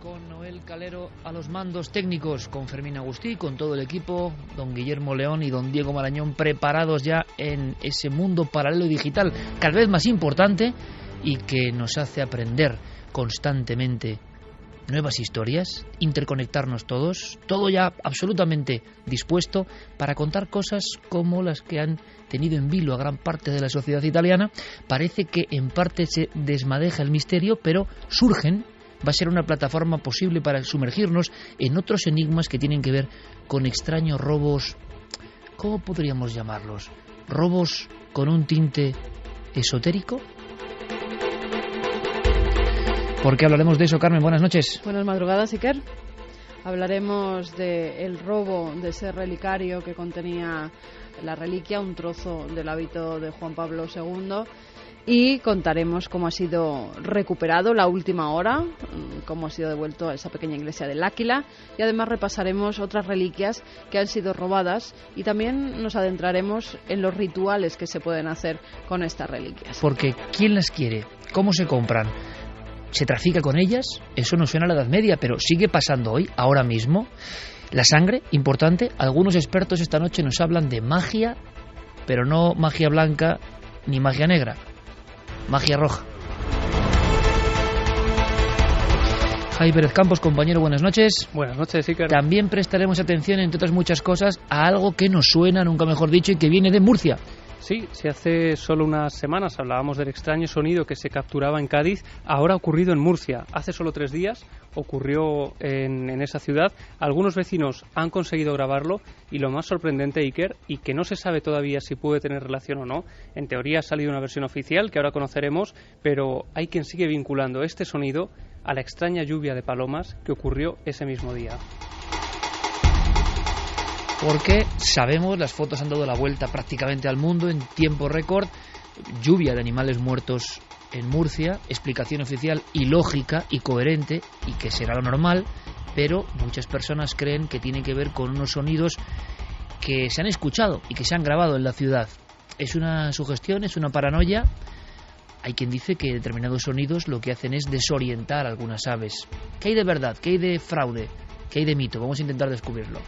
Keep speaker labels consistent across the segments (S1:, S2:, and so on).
S1: con Noel Calero a los mandos técnicos, con Fermín Agustí, con todo el equipo, don Guillermo León y don Diego Marañón, preparados ya en ese mundo paralelo digital cada vez más importante y que nos hace aprender constantemente nuevas historias, interconectarnos todos, todo ya absolutamente dispuesto para contar cosas como las que han tenido en vilo a gran parte de la sociedad italiana. Parece que en parte se desmadeja el misterio, pero surgen. Va a ser una plataforma posible para sumergirnos en otros enigmas que tienen que ver con extraños robos. ¿Cómo podríamos llamarlos? ¿Robos con un tinte esotérico? ¿Por qué hablaremos de eso, Carmen? Buenas noches.
S2: Buenas madrugadas, Iker. Hablaremos del robo de ese relicario que contenía la reliquia, un trozo del hábito de Juan Pablo II. Y contaremos cómo ha sido recuperado la última hora, cómo ha sido devuelto a esa pequeña iglesia del Áquila, y además repasaremos otras reliquias que han sido robadas y también nos adentraremos en los rituales que se pueden hacer con estas reliquias.
S1: Porque ¿quién las quiere? ¿Cómo se compran? ¿Se trafica con ellas? Eso nos suena a la Edad Media, pero sigue pasando hoy, ahora mismo. La sangre, importante. Algunos expertos esta noche nos hablan de magia, pero no magia blanca ni magia negra. Magia roja. Jaime Pérez Campos, compañero, buenas noches.
S3: Buenas noches, Iker.
S1: También prestaremos atención, entre otras muchas cosas, a algo que nos suena, nunca mejor dicho, y que viene de Murcia.
S3: Sí, si hace solo unas semanas hablábamos del extraño sonido que se capturaba en Cádiz, ahora ha ocurrido en Murcia. Hace solo 3 días ocurrió en esa ciudad. Algunos vecinos han conseguido grabarlo y lo más sorprendente, Iker, y que no se sabe todavía si puede tener relación o no, en teoría ha salido una versión oficial que ahora conoceremos, pero hay quien sigue vinculando este sonido a la extraña lluvia de palomas que ocurrió ese mismo día.
S1: Porque sabemos, las fotos han dado la vuelta prácticamente al mundo en tiempo récord, lluvia de animales muertos en Murcia, explicación oficial y lógica y coherente, y que será lo normal, pero muchas personas creen que tiene que ver con unos sonidos que se han escuchado y que se han grabado en la ciudad. ¿Es una sugestión? ¿Es una paranoia? Hay quien dice que determinados sonidos lo que hacen es desorientar a algunas aves. ¿Qué hay de verdad? ¿Qué hay de fraude? ¿Qué hay de mito? Vamos a intentar descubrirlo.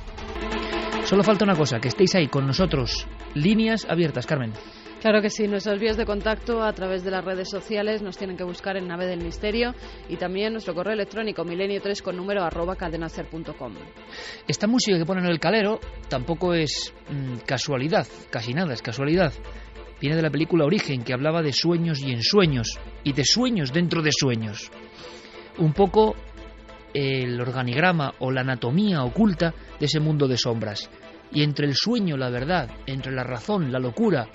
S1: Solo falta una cosa, que estéis ahí con nosotros. Líneas abiertas, Carmen.
S2: Claro que sí, nuestras vías de contacto a través de las redes sociales nos tienen que buscar en Nave del Misterio y también nuestro correo electrónico milenio3 con número @cadenaser.com.
S1: Esta música que ponen en el Calero tampoco es casualidad, casi nada es casualidad. Viene de la película Origen, que hablaba de sueños y ensueños, y de sueños dentro de sueños. Un poco el organigrama o la anatomía oculta de ese mundo de sombras. Y entre el sueño, la verdad, entre la razón, la locura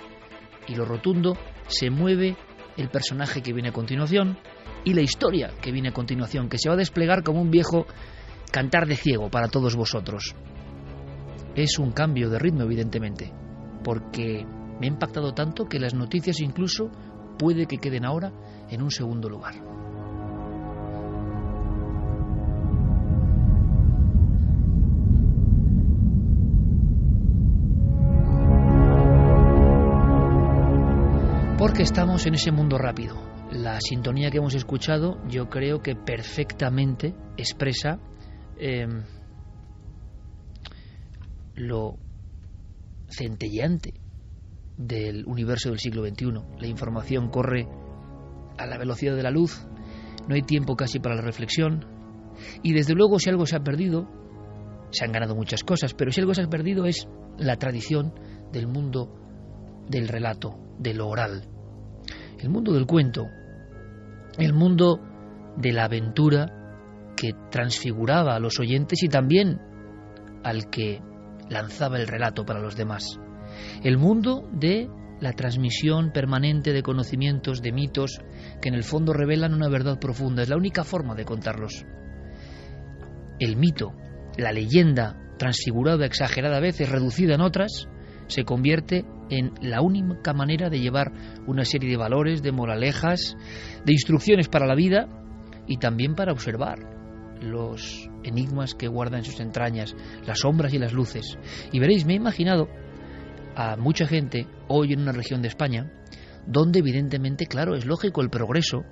S1: y lo rotundo, se mueve el personaje que viene a continuación y la historia que viene a continuación, que se va a desplegar como un viejo cantar de ciego para todos vosotros. Es un cambio de ritmo, evidentemente, porque me ha impactado tanto que las noticias incluso puede que queden ahora en un segundo lugar. Porque estamos en ese mundo rápido. La sintonía que hemos escuchado yo creo que perfectamente expresa lo centelleante del universo del siglo XXI. La información corre a la velocidad de la luz, no hay tiempo casi para la reflexión, y desde luego si algo se ha perdido, se han ganado muchas cosas, pero si algo se ha perdido es la tradición del mundo del relato, de lo oral. El mundo del cuento, el mundo de la aventura que transfiguraba a los oyentes y también al que lanzaba el relato para los demás. El mundo de la transmisión permanente de conocimientos, de mitos, que en el fondo revelan una verdad profunda. Es la única forma de contarlos. El mito, la leyenda, transfigurada, exagerada a veces, reducida en otras, se convierte en la única manera de llevar una serie de valores, de moralejas, de instrucciones para la vida y también para observar los enigmas que guarda en sus entrañas, las sombras y las luces. Y veréis, me he imaginado a mucha gente hoy en una región de España donde evidentemente, claro, es lógico el progreso,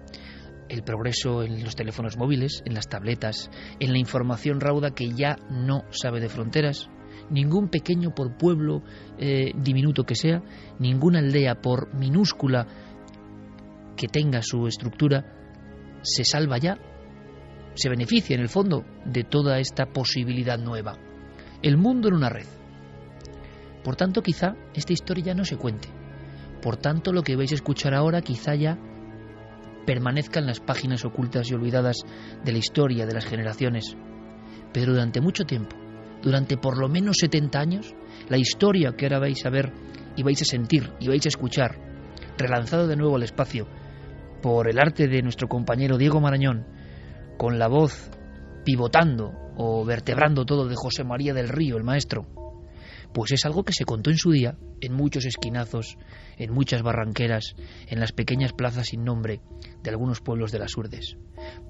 S1: el progreso en los teléfonos móviles, en las tabletas, en la información rauda que ya no sabe de fronteras. Ningún pequeño, por pueblo diminuto que sea, ninguna aldea, por minúscula que tenga su estructura, se salva ya, se beneficia en el fondo de toda esta posibilidad nueva. El mundo en una red. Por tanto, quizá esta historia ya no se cuente. Por tanto, lo que vais a escuchar ahora quizá ya permanezca en las páginas ocultas y olvidadas de la historia de las generaciones. Pero durante mucho tiempo, durante por lo menos 70 años, la historia que ahora vais a ver y vais a sentir y vais a escuchar, relanzado de nuevo al espacio por el arte de nuestro compañero Diego Marañón, con la voz pivotando o vertebrando todo de José María del Río, el maestro, pues es algo que se contó en su día, en muchos esquinazos, en muchas barranqueras, en las pequeñas plazas sin nombre de algunos pueblos de las Urdes.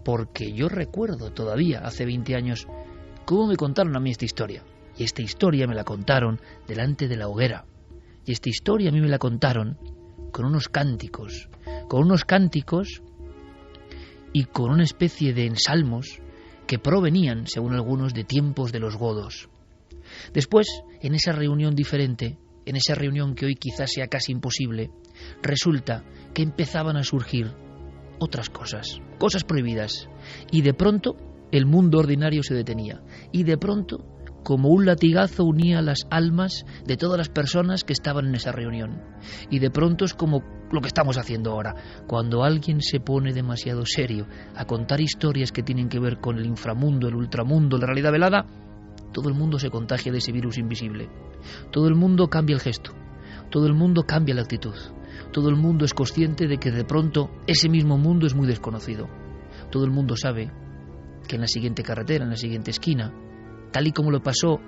S1: Porque yo recuerdo todavía, hace 20 años, cómo me contaron a mí esta historia. Y esta historia me la contaron delante de la hoguera. Y esta historia a mí me la contaron con unos cánticos y con una especie de ensalmos que provenían, según algunos, de tiempos de los godos. Después, en esa reunión diferente, en esa reunión que hoy quizás sea casi imposible, resulta que empezaban a surgir otras cosas prohibidas, y de pronto el mundo ordinario se detenía, y de pronto, como un latigazo, unía las almas de todas las personas que estaban en esa reunión. Y de pronto es como lo que estamos haciendo ahora. Cuando alguien se pone demasiado serio a contar historias que tienen que ver con el inframundo, el ultramundo, la realidad velada, todo el mundo se contagia de ese virus invisible. Todo el mundo cambia el gesto. Todo el mundo cambia la actitud. Todo el mundo es consciente de que de pronto ese mismo mundo es muy desconocido. Todo el mundo sabe que en la siguiente carretera, en la siguiente esquina, tal y como le pasó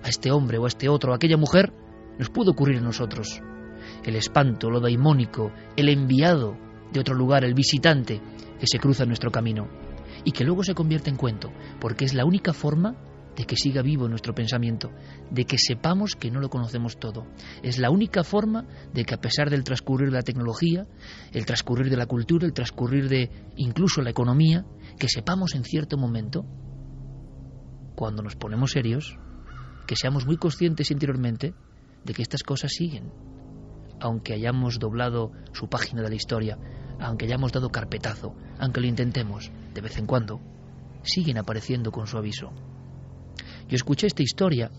S1: a este hombre o a este otro, a aquella mujer, nos puede ocurrir a nosotros. El espanto, lo daimónico, el enviado de otro lugar, el visitante que se cruza en nuestro camino y que luego se convierte en cuento, porque es la única forma de que siga vivo nuestro pensamiento, de que sepamos que no lo conocemos todo. Es la única forma de que, a pesar del transcurrir de la tecnología, el transcurrir de la cultura, el transcurrir de incluso la economía, que sepamos en cierto momento, cuando nos ponemos serios, que seamos muy conscientes interiormente de que estas cosas siguen, aunque hayamos doblado su página de la historia, aunque hayamos dado carpetazo, aunque lo intentemos, de vez en cuando, siguen apareciendo con su aviso. Yo escuché esta historia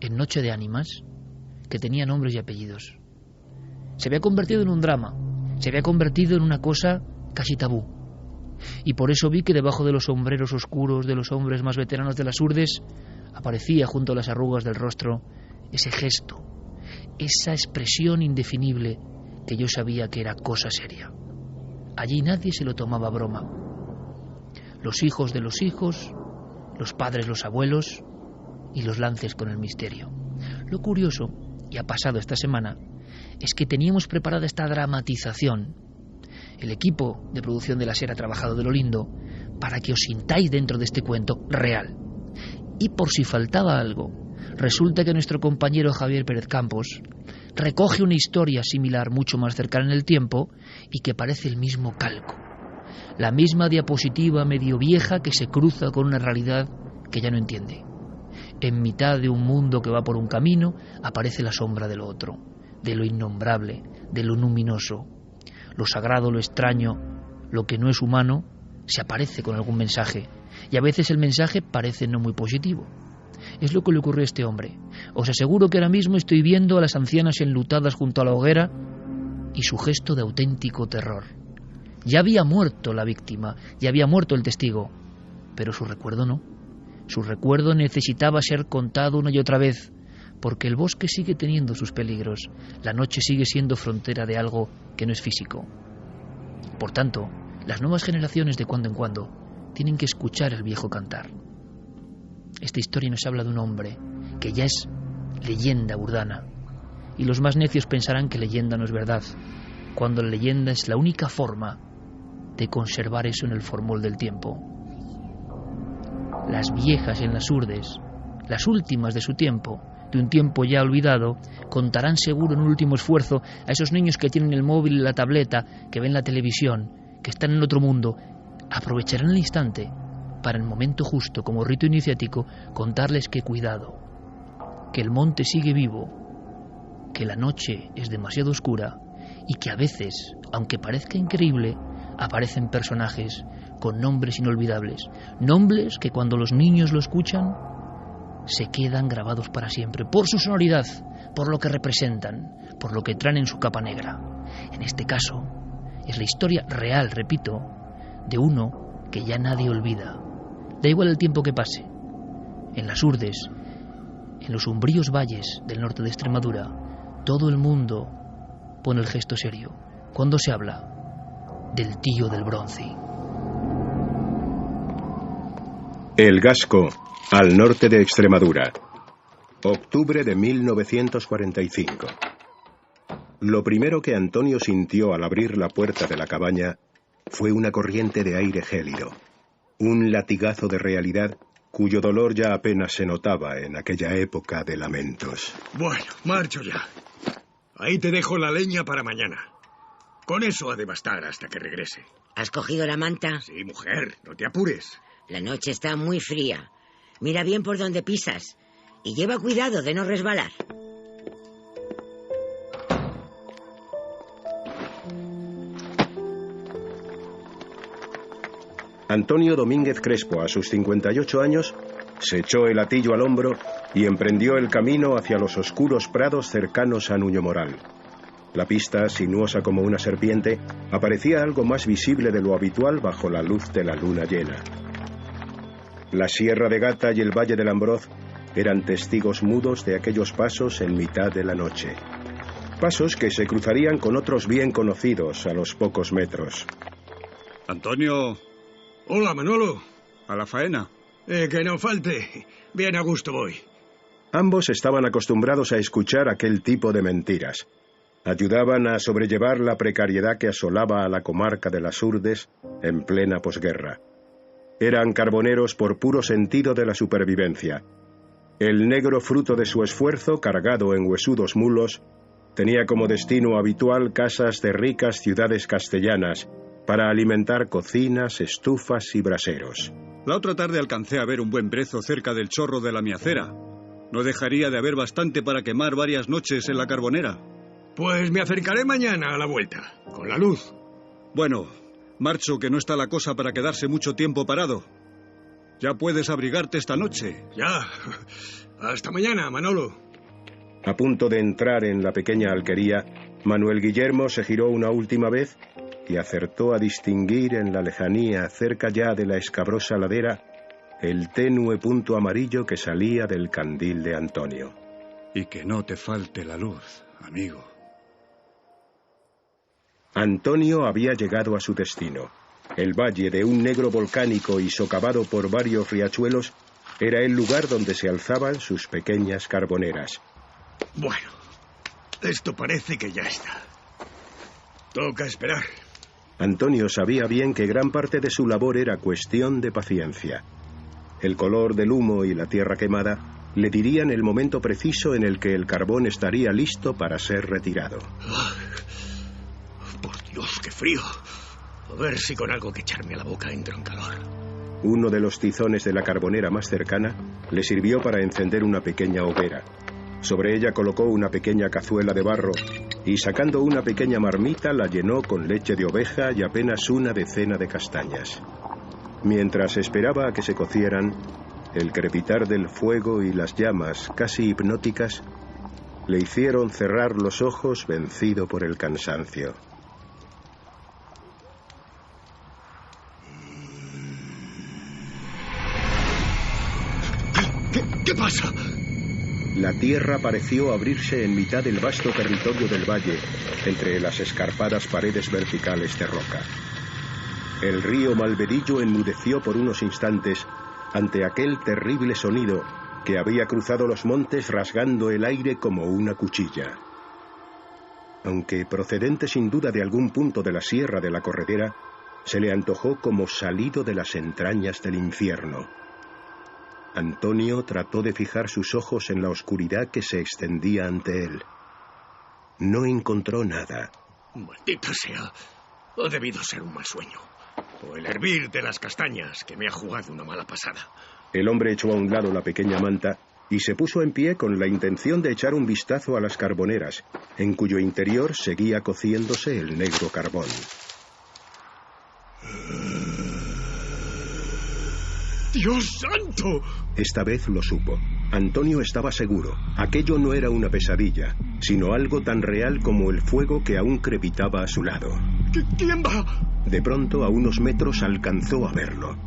S1: en Noche de Ánimas, que tenía nombres y apellidos. Se había convertido en un drama, se había convertido en una cosa casi tabú. Y por eso vi que debajo de los sombreros oscuros de los hombres más veteranos de las Urdes aparecía junto a las arrugas del rostro ese gesto, esa expresión indefinible que yo sabía que era cosa seria. Allí nadie se lo tomaba a broma. Los hijos de los hijos, los padres, los abuelos y los lances con el misterio. Lo curioso, y ha pasado esta semana, es que teníamos preparada esta dramatización. El equipo de producción de La Ser ha trabajado de lo lindo para que os sintáis dentro de este cuento real. Y por si faltaba algo, resulta que nuestro compañero Javier Pérez Campos recoge una historia similar, mucho más cercana en el tiempo, y que parece el mismo calco. La misma diapositiva medio vieja que se cruza con una realidad que ya no entiende. En mitad de un mundo que va por un camino, aparece la sombra de lo otro, de lo innombrable, de lo luminoso. Lo sagrado, lo extraño, lo que no es humano, se aparece con algún mensaje, y a veces el mensaje parece no muy positivo. Es lo que le ocurrió a este hombre. Os aseguro que ahora mismo estoy viendo a las ancianas enlutadas junto a la hoguera y su gesto de auténtico terror. Ya había muerto la víctima, ya había muerto el testigo, pero su recuerdo no. Su recuerdo necesitaba ser contado una y otra vez, porque el bosque sigue teniendo sus peligros, la noche sigue siendo frontera de algo que no es físico. Por tanto, las nuevas generaciones de cuando en cuando tienen que escuchar el viejo cantar. Esta historia nos habla de un hombre que ya es leyenda urdana, y los más necios pensarán que leyenda no es verdad, cuando la leyenda es la única forma de conservar eso en el formol del tiempo. Las viejas en las Urdes, las últimas de su tiempo, de un tiempo ya olvidado, contarán seguro en un último esfuerzo a esos niños que tienen el móvil y la tableta, que ven la televisión, que están en otro mundo, aprovecharán el instante para en el momento justo, como rito iniciático, contarles que cuidado, que el monte sigue vivo, que la noche es demasiado oscura y que a veces, aunque parezca increíble, aparecen personajes con nombres inolvidables, nombres que cuando los niños lo escuchan se quedan grabados para siempre, por su sonoridad, por lo que representan, por lo que traen en su capa negra. En este caso, es la historia real, repito, de uno que ya nadie olvida. Da igual el tiempo que pase. En las urdes, en los umbríos valles del norte de Extremadura, todo el mundo pone el gesto serio cuando se habla del tío del Bronce.
S4: El Gasco, al norte de Extremadura. Octubre de 1945. Lo primero que Antonio sintió al abrir la puerta de la cabaña fue una corriente de aire gélido, un latigazo de realidad cuyo dolor ya apenas se notaba en aquella época de lamentos.
S5: Bueno, marcho ya. Ahí te dejo la leña para mañana. Con eso ha de bastar hasta que regrese.
S6: ¿Has cogido la manta?
S5: Sí, mujer, no te apures.
S6: La noche está muy fría. Mira bien por dónde pisas y lleva cuidado de no resbalar.
S4: Antonio Domínguez Crespo, a sus 58 años, se echó el hatillo al hombro y emprendió el camino hacia los oscuros prados cercanos a Nuño Moral. La pista, sinuosa como una serpiente, aparecía algo más visible de lo habitual bajo la luz de la luna llena. La Sierra de Gata y el Valle del Ambroz eran testigos mudos de aquellos pasos en mitad de la noche. Pasos que se cruzarían con otros bien conocidos a los pocos metros.
S7: Antonio.
S5: Hola, Manolo.
S7: A la faena.
S5: Que no falte. Bien a gusto voy.
S4: Ambos estaban acostumbrados a escuchar aquel tipo de mentiras. Ayudaban a sobrellevar la precariedad que asolaba a la comarca de las Urdes en plena posguerra. Eran carboneros por puro sentido de la supervivencia. El negro fruto de su esfuerzo, cargado en huesudos mulos, tenía como destino habitual casas de ricas ciudades castellanas para alimentar cocinas, estufas y braseros.
S7: La otra tarde alcancé a ver un buen brezo cerca del chorro de la Miacera. No dejaría de haber bastante para quemar varias noches en la carbonera.
S5: Pues me acercaré mañana a la vuelta, con la luz.
S7: Bueno, marcho, que no está la cosa para quedarse mucho tiempo parado. Ya puedes abrigarte esta noche.
S5: Ya. Hasta mañana, Manolo.
S4: A punto de entrar en la pequeña alquería, Manuel Guillermo se giró una última vez y acertó a distinguir en la lejanía, cerca ya de la escabrosa ladera, el tenue punto amarillo que salía del candil de Antonio.
S7: Y que no te falte la luz, amigo.
S4: Antonio había llegado a su destino. El valle de un negro volcánico y socavado por varios riachuelos era el lugar donde se alzaban sus pequeñas carboneras.
S5: Bueno, esto parece que ya está. Toca esperar.
S4: Antonio sabía bien que gran parte de su labor era cuestión de paciencia. El color del humo y la tierra quemada le dirían el momento preciso en el que el carbón estaría listo para ser retirado.
S5: Por Dios, qué frío. A ver si con algo que echarme a la boca entro en calor.
S4: Uno de los tizones de la carbonera más cercana le sirvió para encender una pequeña hoguera. Sobre ella colocó una pequeña cazuela de barro y, sacando una pequeña marmita, la llenó con leche de oveja y apenas una decena de castañas. Mientras esperaba a que se cocieran, el crepitar del fuego y las llamas, casi hipnóticas, le hicieron cerrar los ojos vencido por el cansancio.
S5: ¿Qué pasa?
S4: La tierra pareció abrirse en mitad del vasto territorio del valle, entre las escarpadas paredes verticales de roca. El río Malvedillo enmudeció por unos instantes ante aquel terrible sonido que había cruzado los montes rasgando el aire como una cuchilla. Aunque procedente sin duda de algún punto de la Sierra de la Corredera, se le antojó como salido de las entrañas del infierno. Antonio trató de fijar sus ojos en la oscuridad que se extendía ante él. No encontró nada.
S5: Maldita sea. Ha debido ser un mal sueño. O el hervir de las castañas que me ha jugado una mala pasada.
S4: El hombre echó a un lado la pequeña manta y se puso en pie con la intención de echar un vistazo a las carboneras, en cuyo interior seguía cociéndose el negro carbón.
S5: ¡Dios santo!
S4: Esta vez lo supo. Antonio estaba seguro. Aquello no era una pesadilla, sino algo tan real como el fuego que aún crepitaba a su lado.
S5: ¿Quién va?
S4: De pronto, a unos metros, alcanzó a verlo.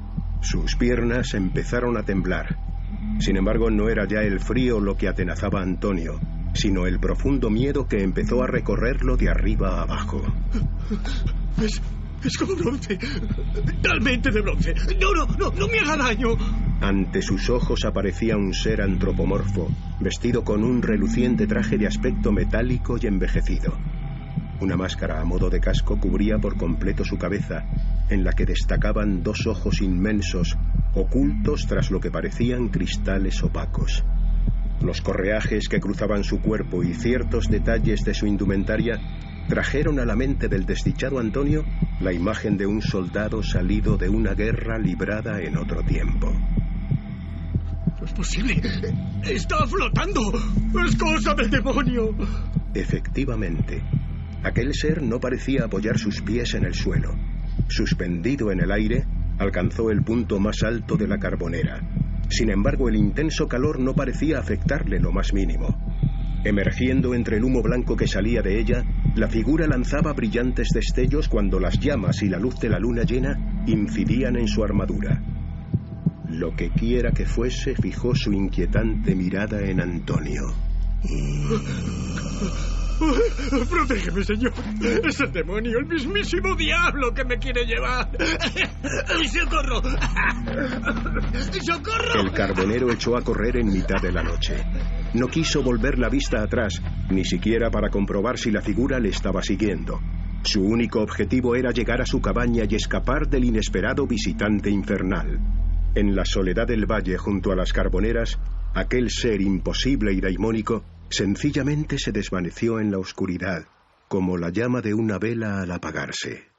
S4: Sus piernas empezaron a temblar. Sin embargo, no era ya el frío lo que atenazaba a Antonio, sino el profundo miedo que empezó a recorrerlo de arriba a abajo.
S5: Es como bronce. Talmente de bronce. No me haga daño.
S4: Ante sus ojos aparecía un ser antropomorfo, vestido con un reluciente traje de aspecto metálico y envejecido. Una máscara a modo de casco cubría por completo su cabeza, en la que destacaban dos ojos inmensos, ocultos tras lo que parecían cristales opacos. Los correajes que cruzaban su cuerpo y ciertos detalles de su indumentaria trajeron a la mente del desdichado Antonio la imagen de un soldado salido de una guerra librada en otro tiempo.
S5: ¡No es posible! ¡Está flotando! ¡Es cosa del demonio!
S4: Efectivamente, aquel ser no parecía apoyar sus pies en el suelo. Suspendido en el aire, alcanzó el punto más alto de la carbonera. Sin embargo, el intenso calor no parecía afectarle lo más mínimo. Emergiendo entre el humo blanco que salía de ella, la figura lanzaba brillantes destellos cuando las llamas y la luz de la luna llena incidían en su armadura. Lo que quiera que fuese, fijó su inquietante mirada en Antonio.
S5: ¡Protégeme, señor! ¡Es el demonio, el mismísimo diablo que me quiere llevar! ¡Socorro! ¡Socorro!
S4: El carbonero echó a correr en mitad de la noche. No quiso volver la vista atrás, ni siquiera para comprobar si la figura le estaba siguiendo. Su único objetivo era llegar a su cabaña y escapar del inesperado visitante infernal. En la soledad del valle junto a las carboneras, aquel ser imposible y daimónico sencillamente se desvaneció en la oscuridad, como la llama de una vela al apagarse.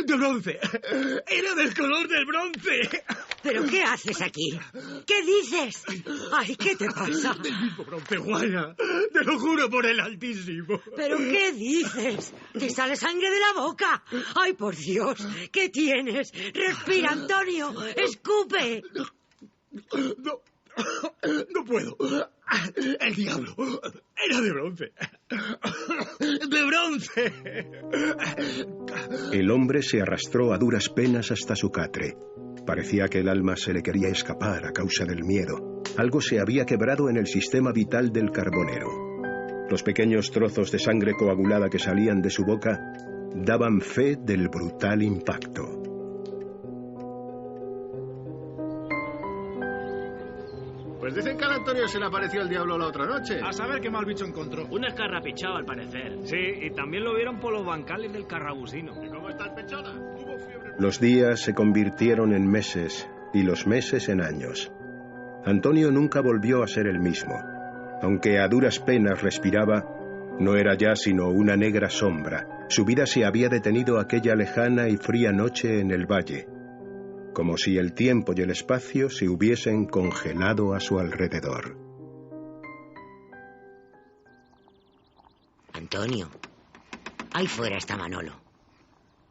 S5: ¡De bronce! ¡Era del color del bronce!
S6: ¿Pero qué haces aquí? ¿Qué dices? ¡Ay, qué te pasa!
S5: ¡Del mismo bronce, Juana! ¡Te lo juro por el Altísimo!
S6: ¿Pero qué dices? ¡Te sale sangre de la boca! ¡Ay, por Dios! ¿Qué tienes? ¡Respira, Antonio! ¡Escupe!
S5: No puedo. El diablo era de bronce. ¡De bronce!
S4: El hombre se arrastró a duras penas hasta su catre. Parecía que el alma se le quería escapar a causa del miedo. Algo se había quebrado en el sistema vital del carbonero. Los pequeños trozos de sangre coagulada que salían de su boca daban fe del brutal impacto.
S8: Pues dicen que al Antonio se le apareció el diablo la otra noche.
S9: A saber qué mal bicho encontró.
S10: Un escarrapichado, al parecer.
S9: Sí, y también lo vieron por los bancales del Carrabusino.
S8: ¿Y cómo está el pechona? Tuvo fiebre.
S4: Los días se convirtieron en meses y los meses en años. Antonio nunca volvió a ser el mismo. Aunque a duras penas respiraba, no era ya sino una negra sombra. Su vida se había detenido aquella lejana y fría noche en el valle, como si el tiempo y el espacio se hubiesen congelado a su alrededor.
S6: Antonio, ahí fuera está Manolo.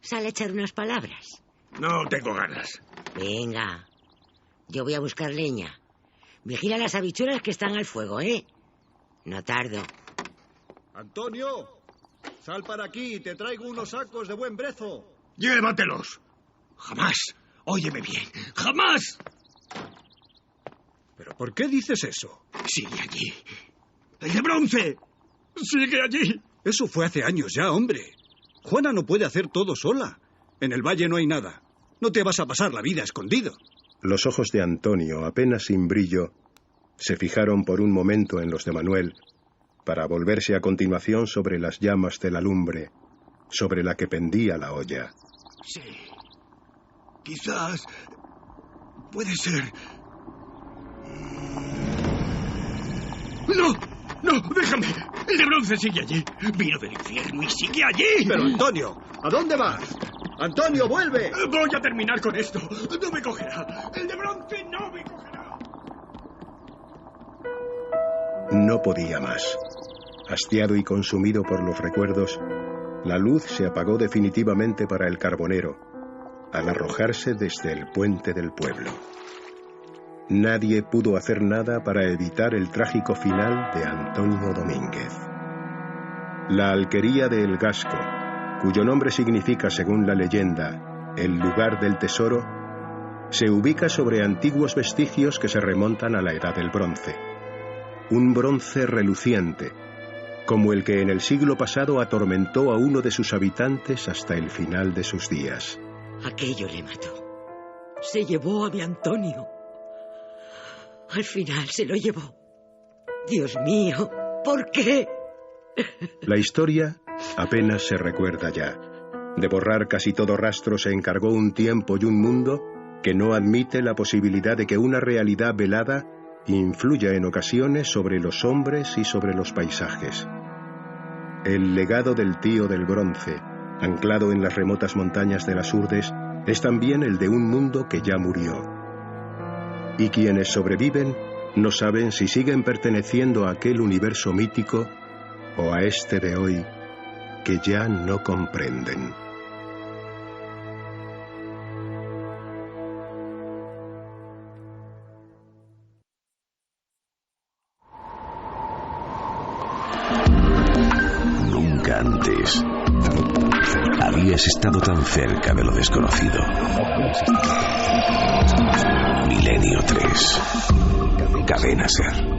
S6: Sale a echar unas palabras.
S5: No tengo ganas.
S6: Venga, yo voy a buscar leña. Vigila las habichuelas que están al fuego, ¿eh? No tardo.
S7: Antonio, sal para aquí, te traigo unos sacos de buen brezo.
S5: ¡Llévatelos! ¡Jamás! Óyeme bien, ¡jamás!
S7: ¿Pero por qué dices eso?
S5: Sigue allí. ¡El de bronce! ¡Sigue allí!
S7: Eso fue hace años ya, hombre. Juana no puede hacer todo sola. En el valle no hay nada. No te vas a pasar la vida escondido.
S4: Los ojos de Antonio, apenas sin brillo, se fijaron por un momento en los de Manuel, para volverse a continuación sobre las llamas de la lumbre, sobre la que pendía la olla.
S5: Sí. Quizás... puede ser... ¡No! No, déjame. El de bronce sigue allí. Vino del infierno y sigue allí.
S4: Pero, Antonio, ¿a dónde vas? ¡Antonio, vuelve!
S5: Voy a terminar con esto. No me cogerá. El de bronce no me cogerá.
S4: No podía más. Hastiado y consumido por los recuerdos, la luz se apagó definitivamente para el carbonero, al arrojarse desde el puente del pueblo. Nadie pudo hacer nada para evitar el trágico final de Antonio Domínguez. La alquería de El Gasco, cuyo nombre significa, según la leyenda, el lugar del tesoro, se ubica sobre antiguos vestigios que se remontan a la Edad del Bronce. Un bronce reluciente, como el que en el siglo pasado atormentó a uno de sus habitantes hasta el final de sus días.
S6: Aquello le mató. Se llevó a mi Antonio. Al final se lo llevó. Dios mío, ¿por qué?
S4: La historia apenas se recuerda ya. De borrar casi todo rastro se encargó un tiempo y un mundo que no admite la posibilidad de que una realidad velada influya en ocasiones sobre los hombres y sobre los paisajes. El legado del tío del bronce, anclado en las remotas montañas de las Urdes, es también el de un mundo que ya murió. Y quienes sobreviven no saben si siguen perteneciendo a aquel universo mítico o a este de hoy que ya no comprenden.
S11: Nunca antes habías estado tan cerca de lo desconocido. Milenio 3. Cadena Ser.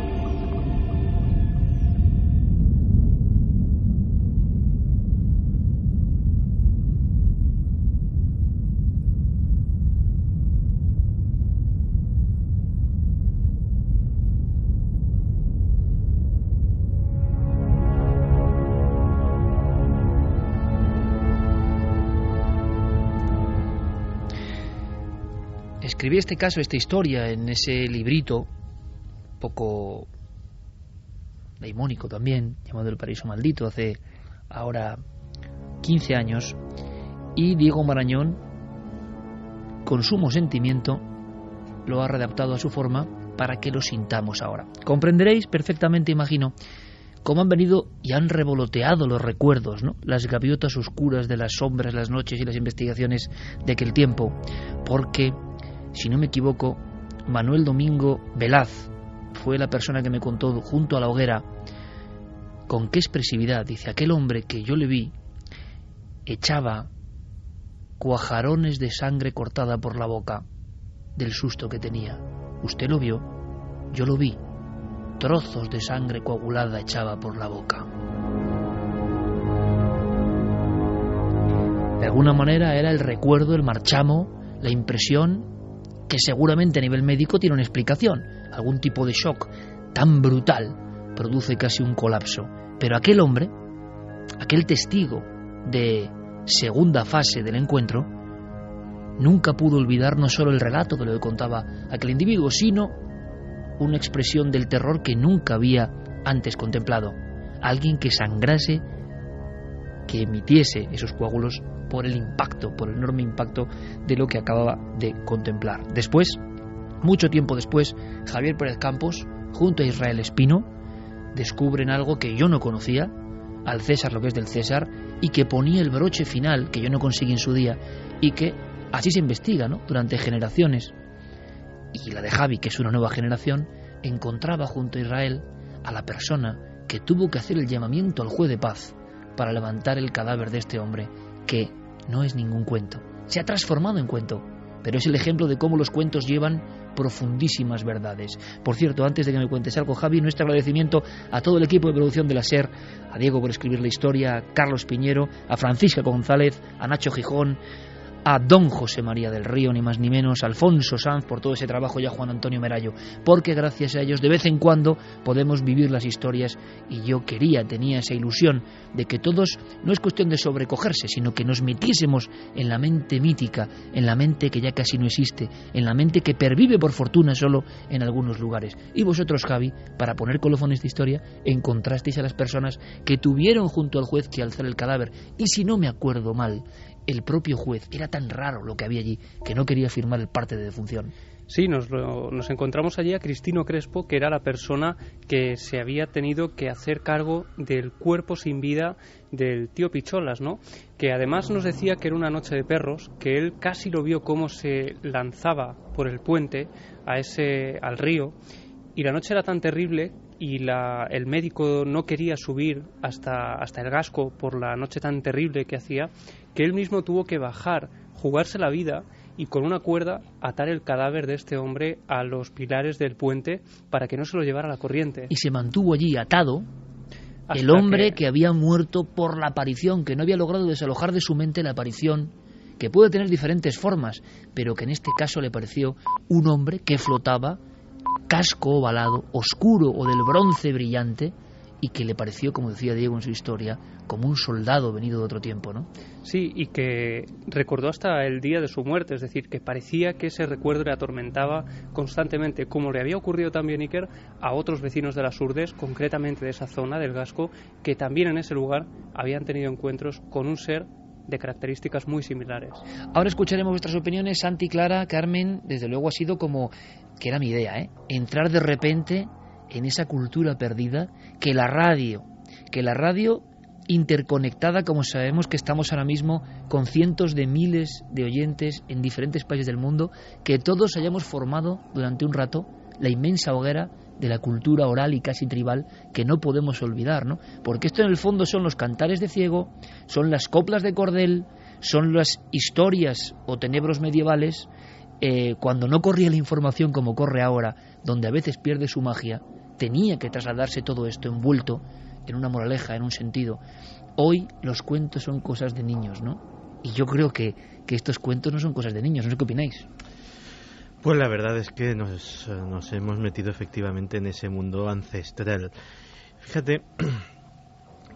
S1: Escribí este caso, esta historia, en ese librito, poco daimónico también, llamado El Paraíso Maldito, hace ahora 15 años, y Diego Marañón, con sumo sentimiento, lo ha redactado a su forma para que lo sintamos ahora. Comprenderéis perfectamente, imagino, cómo han venido y han revoloteado los recuerdos, ¿no? Las gaviotas oscuras de las sombras, las noches y las investigaciones de aquel tiempo, porque, si no me equivoco, Manuel Domingo Velaz fue la persona que me contó junto a la hoguera con qué expresividad, dice, aquel hombre que yo le vi echaba cuajarones de sangre cortada por la boca del susto que tenía. Usted lo vio, yo lo vi, trozos de sangre coagulada echaba por la boca. De alguna manera era el recuerdo, el marchamo, la impresión, que seguramente a nivel médico tiene una explicación. Algún tipo de shock tan brutal produce casi un colapso. Pero aquel hombre, aquel testigo de segunda fase del encuentro, nunca pudo olvidar no solo el relato de lo que contaba aquel individuo, sino una expresión del terror que nunca había antes contemplado. Alguien que sangrase, que emitiese esos coágulos por el impacto, por el enorme impacto de lo que acababa de contemplar. Después, mucho tiempo después, Javier Pérez Campos, junto a Israel Espino, descubren algo que yo no conocía, al César lo que es del César, y que ponía el broche final que yo no conseguí en su día, y que así se investiga, ¿no?, durante generaciones. Y la de Javi, que es una nueva generación, encontraba junto a Israel a la persona que tuvo que hacer el llamamiento al juez de paz para levantar el cadáver de este hombre, que no es ningún cuento, se ha transformado en cuento, pero es el ejemplo de cómo los cuentos llevan profundísimas verdades. Por cierto, antes de que me cuentes algo, Javi, nuestro agradecimiento a todo el equipo de producción de la SER, a Diego por escribir la historia, a Carlos Piñero, a Francisca González, a Nacho Gijón, a don José María del Río, ni más ni menos, Alfonso Sanz, por todo ese trabajo, y a Juan Antonio Merallo, porque gracias a ellos de vez en cuando podemos vivir las historias, y yo tenía esa ilusión de que todos, no es cuestión de sobrecogerse, sino que nos metiésemos en la mente mítica, en la mente que ya casi no existe, en la mente que pervive por fortuna solo en algunos lugares. Y vosotros, Javi, para poner colofón a esta historia, encontrasteis a las personas que tuvieron junto al juez que alzar el cadáver, y si no me acuerdo mal, el propio juez, era tan raro lo que había allí que no quería firmar el parte de defunción.
S3: Sí, nos encontramos allí a Cristino Crespo, que era la persona que se había tenido que hacer cargo del cuerpo sin vida del tío Picholas, ¿no? Que además nos decía que era una noche de perros, que él casi lo vio cómo se lanzaba por el puente al río, y la noche era tan terrible y el médico no quería subir hasta el Gasco por la noche tan terrible que hacía, que él mismo tuvo que bajar, jugarse la vida y con una cuerda atar el cadáver de este hombre a los pilares del puente para que no se lo llevara la corriente.
S1: Y se mantuvo allí atado el hombre que había muerto por la aparición, que no había logrado desalojar de su mente la aparición, que puede tener diferentes formas, pero que en este caso le pareció un hombre que flotaba, casco ovalado, oscuro o del bronce brillante, y que le pareció, como decía Diego en su historia, como un soldado venido de otro tiempo, ¿no?
S3: Sí, y que recordó hasta el día de su muerte, es decir, que parecía que ese recuerdo le atormentaba constantemente, como le había ocurrido también, Iker, a otros vecinos de las Urdes, concretamente de esa zona del Gasco, que también en ese lugar habían tenido encuentros con un ser de características muy similares.
S1: Ahora escucharemos vuestras opiniones. Santi, Clara, Carmen, desde luego ha sido como, que era mi idea, entrar de repente en esa cultura perdida, que la radio interconectada, como sabemos que estamos ahora mismo con cientos de miles de oyentes en diferentes países del mundo, que todos hayamos formado durante un rato la inmensa hoguera de la cultura oral y casi tribal que no podemos olvidar, ¿no? Porque esto en el fondo son los cantares de ciego, son las coplas de cordel, son las historias o tenebros medievales, cuando no corría la información como corre ahora, donde a veces pierde su magia, tenía que trasladarse todo esto envuelto en una moraleja, en un sentido. Hoy los cuentos son cosas de niños, ¿no? Y yo creo que estos cuentos no son cosas de niños, no sé qué opináis.
S12: Pues la verdad es que nos hemos metido efectivamente en ese mundo ancestral. Fíjate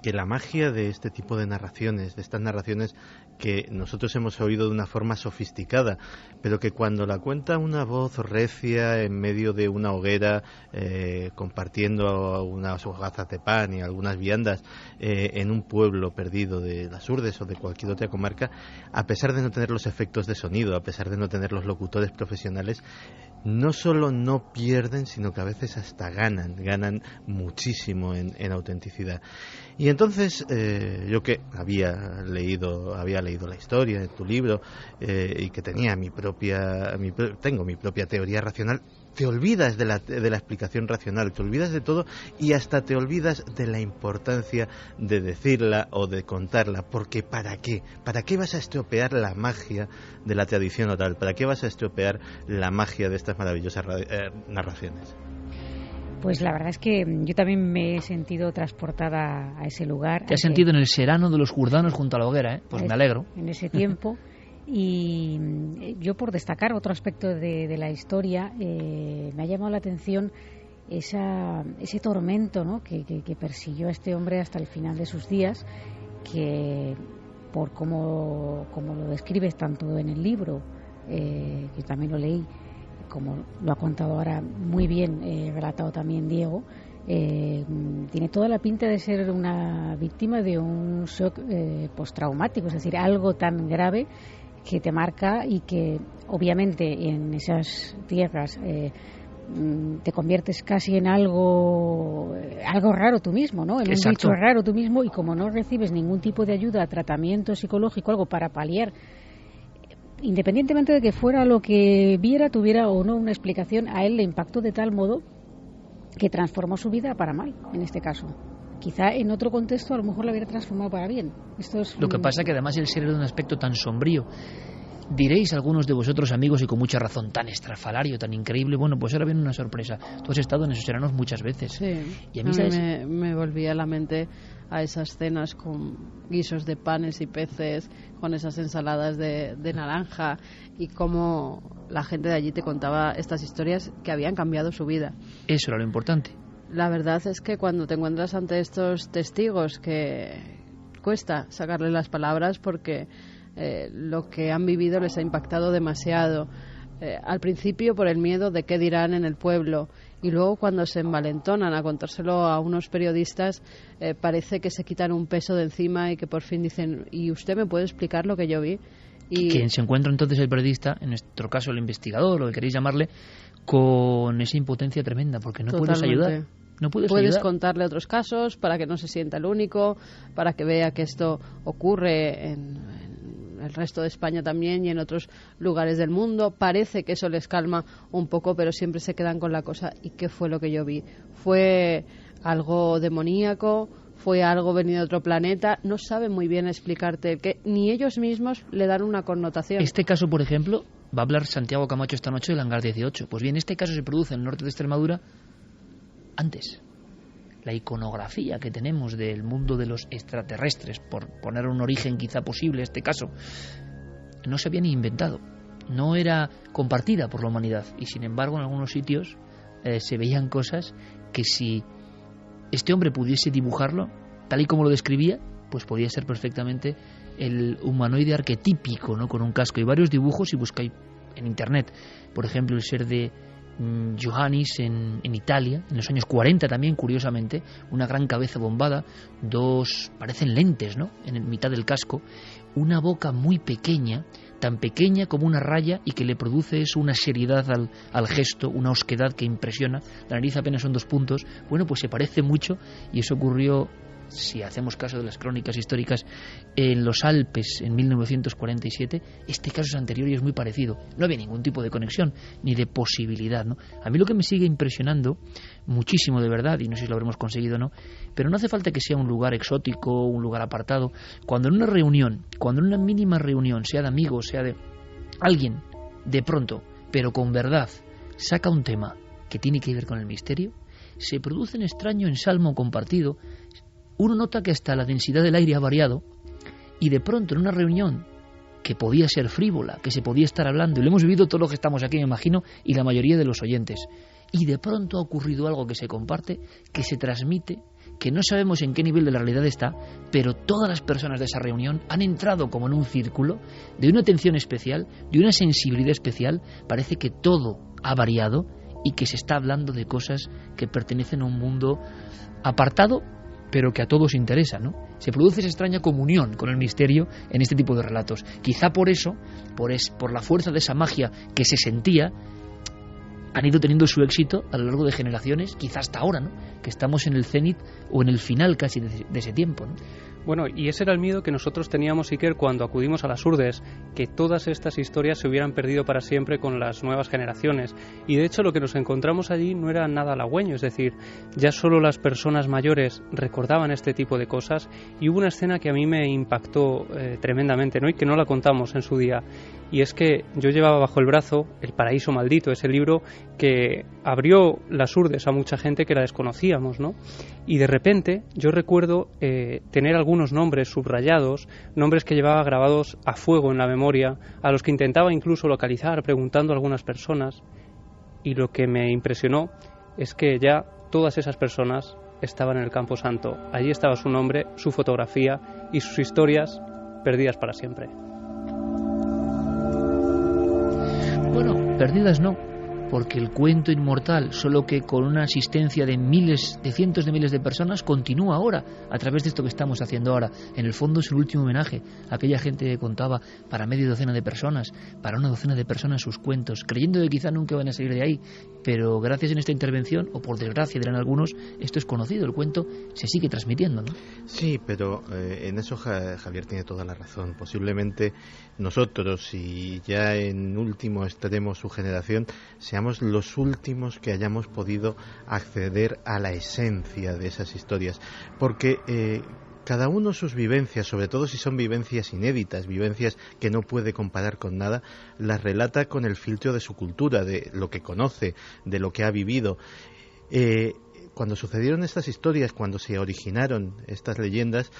S12: que la magia de este tipo de narraciones, de estas narraciones que nosotros hemos oído de una forma sofisticada, pero que cuando la cuenta una voz recia en medio de una hoguera, compartiendo unas hogazas de pan y algunas viandas en un pueblo perdido de las Urdes o de cualquier otra comarca, a pesar de no tener los efectos de sonido, a pesar de no tener los locutores profesionales, no solo no pierden, sino que a veces hasta ganan muchísimo en autenticidad. Y entonces yo que había leído la historia de tu libro y que tenía tengo mi propia teoría racional, te olvidas de la explicación racional, te olvidas de todo y hasta te olvidas de la importancia de decirla o de contarla, porque ¿para qué? ¿Para qué vas a estropear la magia de la tradición oral? ¿Para qué vas a estropear la magia de estas maravillosas narraciones?
S13: Pues la verdad es que yo también me he sentido transportada a ese lugar.
S1: ¿Te has sentido en el serano de los jurdanos junto a la hoguera? Pues me alegro.
S13: En ese tiempo. Y yo, por destacar otro aspecto de la historia, me ha llamado la atención ese tormento, ¿no? que persiguió a este hombre hasta el final de sus días, que por como lo describes tanto en el libro, que también lo leí, como lo ha contado ahora muy bien, relatado también Diego, tiene toda la pinta de ser una víctima de un shock postraumático, es decir, algo tan grave que te marca y que obviamente en esas tierras te conviertes casi en algo raro tú mismo, ¿no? En un bicho raro tú mismo, y como no recibes ningún tipo de ayuda, tratamiento psicológico, algo para paliar, independientemente de que fuera lo que viera, tuviera o no una explicación, a él le impactó de tal modo que transformó su vida para mal, en este caso. Quizá en otro contexto a lo mejor la hubiera transformado para bien. Esto es
S1: lo que pasa, que además el ser era de un aspecto tan sombrío. Diréis algunos de vosotros, amigos, y con mucha razón, tan estrafalario, tan increíble. Bueno, pues ahora viene una sorpresa. Tú has estado en esos seranos muchas veces.
S2: Sí.
S1: Y a mí, ¿sabes?
S2: Me volvía a la mente a esas cenas con guisos de panes y peces, con esas ensaladas de naranja, y cómo la gente de allí te contaba estas historias que habían cambiado su vida.
S1: Eso era lo importante.
S2: La verdad es que cuando te encuentras ante estos testigos, que cuesta sacarle las palabras porque lo que han vivido les ha impactado demasiado. Al principio por el miedo de qué dirán en el pueblo, y luego cuando se envalentonan a contárselo a unos periodistas, parece que se quitan un peso de encima y que por fin dicen: ¿y usted me puede explicar lo que yo vi? Y
S1: quien se encuentra entonces el periodista, en nuestro caso el investigador, lo que queréis llamarle, con esa impotencia tremenda, porque no puedes ayudar. No puedes ayudar.
S2: Contarle otros casos para que no se sienta el único, para que vea que esto ocurre en el resto de España también y en otros lugares del mundo. Parece que eso les calma un poco, pero siempre se quedan con la cosa: ¿y qué fue lo que yo vi? ¿Fue algo demoníaco? ¿Fue algo venido de otro planeta? No saben muy bien explicarte, que ni ellos mismos le dan una connotación.
S1: Este caso, por ejemplo, va a hablar Santiago Camacho esta noche del Hangar 18. Pues bien, este caso se produce en el norte de Extremadura antes. La iconografía que tenemos del mundo de los extraterrestres, por poner un origen quizá posible a este caso, no se había ni inventado, no era compartida por la humanidad, y sin embargo en algunos sitios se veían cosas que, si este hombre pudiese dibujarlo tal y como lo describía, pues podía ser perfectamente el humanoide arquetípico, ¿no?, con un casco. Y varios dibujos, si buscáis en internet, por ejemplo el ser de Johannis en Italia, en los años 40 también, curiosamente, una gran cabeza bombada, dos, parecen lentes, ¿no?, en mitad del casco, una boca muy pequeña, tan pequeña como una raya, y que le produce eso, una seriedad al gesto, una osquedad que impresiona. La nariz apenas son 2 puntos. Bueno, pues se parece mucho, y eso ocurrió, si hacemos caso de las crónicas históricas, en los Alpes en 1947. Este caso es anterior y es muy parecido. No había ningún tipo de conexión ni de posibilidad, ¿no? A mí lo que me sigue impresionando muchísimo, de verdad, y no sé si lo habremos conseguido o no, pero no hace falta que sea un lugar exótico, un lugar apartado. Cuando en una reunión, cuando en una mínima reunión, sea de amigos, sea de alguien, de pronto, pero con verdad, saca un tema que tiene que ver con el misterio, se produce un extraño ensalmo compartido. Uno nota que hasta la densidad del aire ha variado, y de pronto en una reunión que podía ser frívola, que se podía estar hablando, y lo hemos vivido todos los que estamos aquí, me imagino, y la mayoría de los oyentes, y de pronto ha ocurrido algo que se comparte, que se transmite, que no sabemos en qué nivel de la realidad está, pero todas las personas de esa reunión han entrado como en un círculo de una atención especial, de una sensibilidad especial. Parece que todo ha variado y que se está hablando de cosas que pertenecen a un mundo apartado, pero que a todos interesa, ¿no? Se produce esa extraña comunión con el misterio en este tipo de relatos. Quizá por eso, por la fuerza de esa magia que se sentía, han ido teniendo su éxito a lo largo de generaciones, quizá hasta ahora, ¿no?, que estamos en el cenit o en el final casi de ese tiempo, ¿no?
S3: Bueno, y ese era el miedo que nosotros teníamos, Iker, cuando acudimos a las Urdes, que todas estas historias se hubieran perdido para siempre con las nuevas generaciones. Y de hecho lo que nos encontramos allí no era nada halagüeño, es decir, ya solo las personas mayores recordaban este tipo de cosas, y hubo una escena que a mí me impactó tremendamente, ¿no?, y que no la contamos en su día. Y es que yo llevaba bajo el brazo El paraíso maldito, ese libro que abrió las Urdes a mucha gente que la desconocíamos, ¿no? Y de repente yo recuerdo tener algunos nombres subrayados, nombres que llevaba grabados a fuego en la memoria, a los que intentaba incluso localizar preguntando a algunas personas, y lo que me impresionó es que ya todas esas personas estaban en el Campo Santo. Allí estaba su nombre, su fotografía y sus historias perdidas para siempre.
S1: Bueno, perdidas no, porque el cuento inmortal, solo que con una asistencia de miles, de cientos de miles de personas, continúa ahora, a través de esto que estamos haciendo ahora. En el fondo es el último homenaje a aquella gente que contaba para media docena de personas, para una docena de personas sus cuentos, creyendo que quizá nunca van a salir de ahí, pero gracias en esta intervención, o por desgracia dirán algunos, esto es conocido, el cuento se sigue transmitiendo, ¿no?
S12: Sí, pero en eso Javier tiene toda la razón. Posiblemente nosotros, y ya en último extremo su generación, seamos los últimos que hayamos podido acceder a la esencia de esas historias, porque cada uno sus vivencias, sobre todo si son vivencias inéditas, vivencias que no puede comparar con nada, las relata con el filtro de su cultura, de lo que conoce, de lo que ha vivido. cuando sucedieron estas historias, cuando se originaron estas leyendas,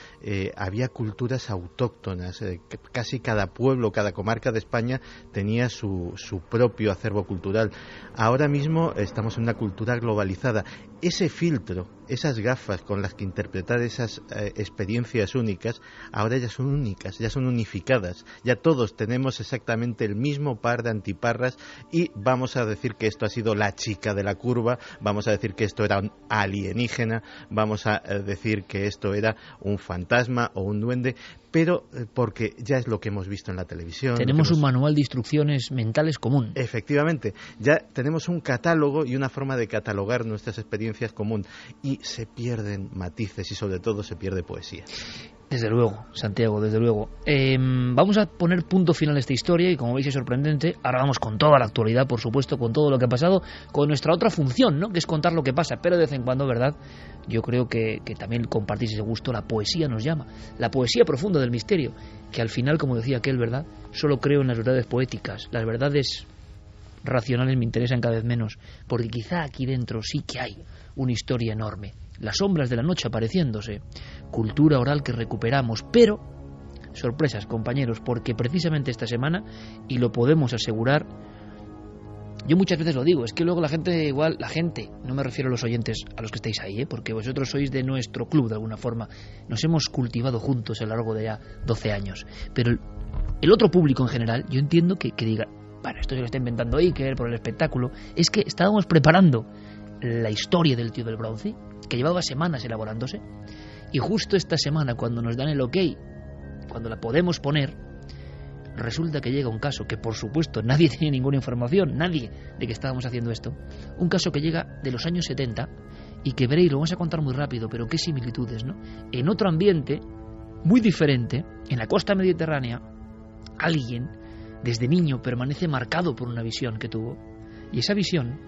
S12: había culturas autóctonas. Casi cada pueblo, cada comarca de España tenía su propio acervo cultural. Ahora mismo estamos en una cultura globalizada. Ese filtro, esas gafas con las que interpretar esas experiencias únicas, ahora ya son únicas, ya son unificadas. Ya todos tenemos exactamente el mismo par de antiparras y vamos a decir que esto ha sido la chica de la curva, vamos a decir que esto era un alienígena, vamos a decir que esto era un fantasma o un duende, pero porque ya es lo que hemos visto en la televisión.
S1: Tenemos un manual de instrucciones mentales común.
S12: Efectivamente, ya tenemos un catálogo y una forma de catalogar nuestras experiencias común, y se pierden matices y sobre todo se pierde poesía.
S1: Desde luego, Santiago, desde luego. Vamos a poner punto final a esta historia y, como veis, es sorprendente. Ahora vamos con toda la actualidad, por supuesto, con todo lo que ha pasado, con nuestra otra función, ¿no?, que es contar lo que pasa, pero de vez en cuando, ¿verdad?, yo creo que también compartís ese gusto. La poesía nos llama, la poesía profunda del misterio, que al final, como decía aquel, ¿verdad?, solo creo en las verdades poéticas. Las verdades racionales me interesan cada vez menos, porque quizá aquí dentro sí que hay una historia enorme. Las sombras de la noche apareciéndose, cultura oral que recuperamos, pero sorpresas, compañeros, porque precisamente esta semana, y lo podemos asegurar, yo muchas veces lo digo, es que luego la gente, no me refiero a los oyentes a los que estáis ahí, porque vosotros sois de nuestro club de alguna forma, nos hemos cultivado juntos a lo largo de ya 12 años, pero el otro público en general, yo entiendo que diga, bueno, esto se lo está inventando Iker por el espectáculo, es que estábamos preparando la historia del tío del bronce, que llevaba semanas elaborándose, y justo esta semana, cuando nos dan el ok, cuando la podemos poner, resulta que llega un caso que, por supuesto, nadie tenía ninguna información, nadie, de que estábamos haciendo esto, un caso que llega de los años 70 y que veréis, lo vamos a contar muy rápido, pero qué similitudes, ¿no? En otro ambiente muy diferente, en la costa mediterránea, alguien desde niño permanece marcado por una visión que tuvo, y esa visión,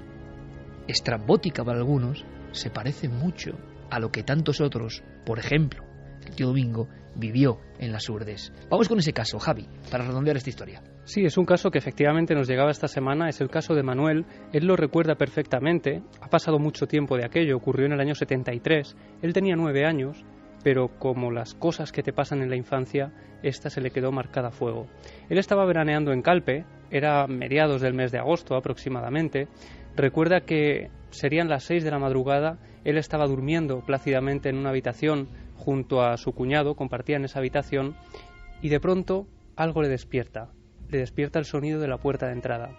S1: estrambótica para algunos, se parece mucho a lo que tantos otros, por ejemplo, el tío Domingo, vivió en las Urdes. Vamos con ese caso, Javi, para redondear esta historia.
S3: Sí, es un caso que efectivamente nos llegaba esta semana, es el caso de Manuel. Él lo recuerda perfectamente, ha pasado mucho tiempo de aquello, ocurrió en el año 73, él tenía 9 años, pero como las cosas que te pasan en la infancia, esta se le quedó marcada a fuego. Él estaba veraneando en Calpe, era mediados del mes de agosto aproximadamente. Recuerda que serían las 6 de la madrugada, él estaba durmiendo plácidamente en una habitación junto a su cuñado, compartían esa habitación, y de pronto algo le despierta el sonido de la puerta de entrada.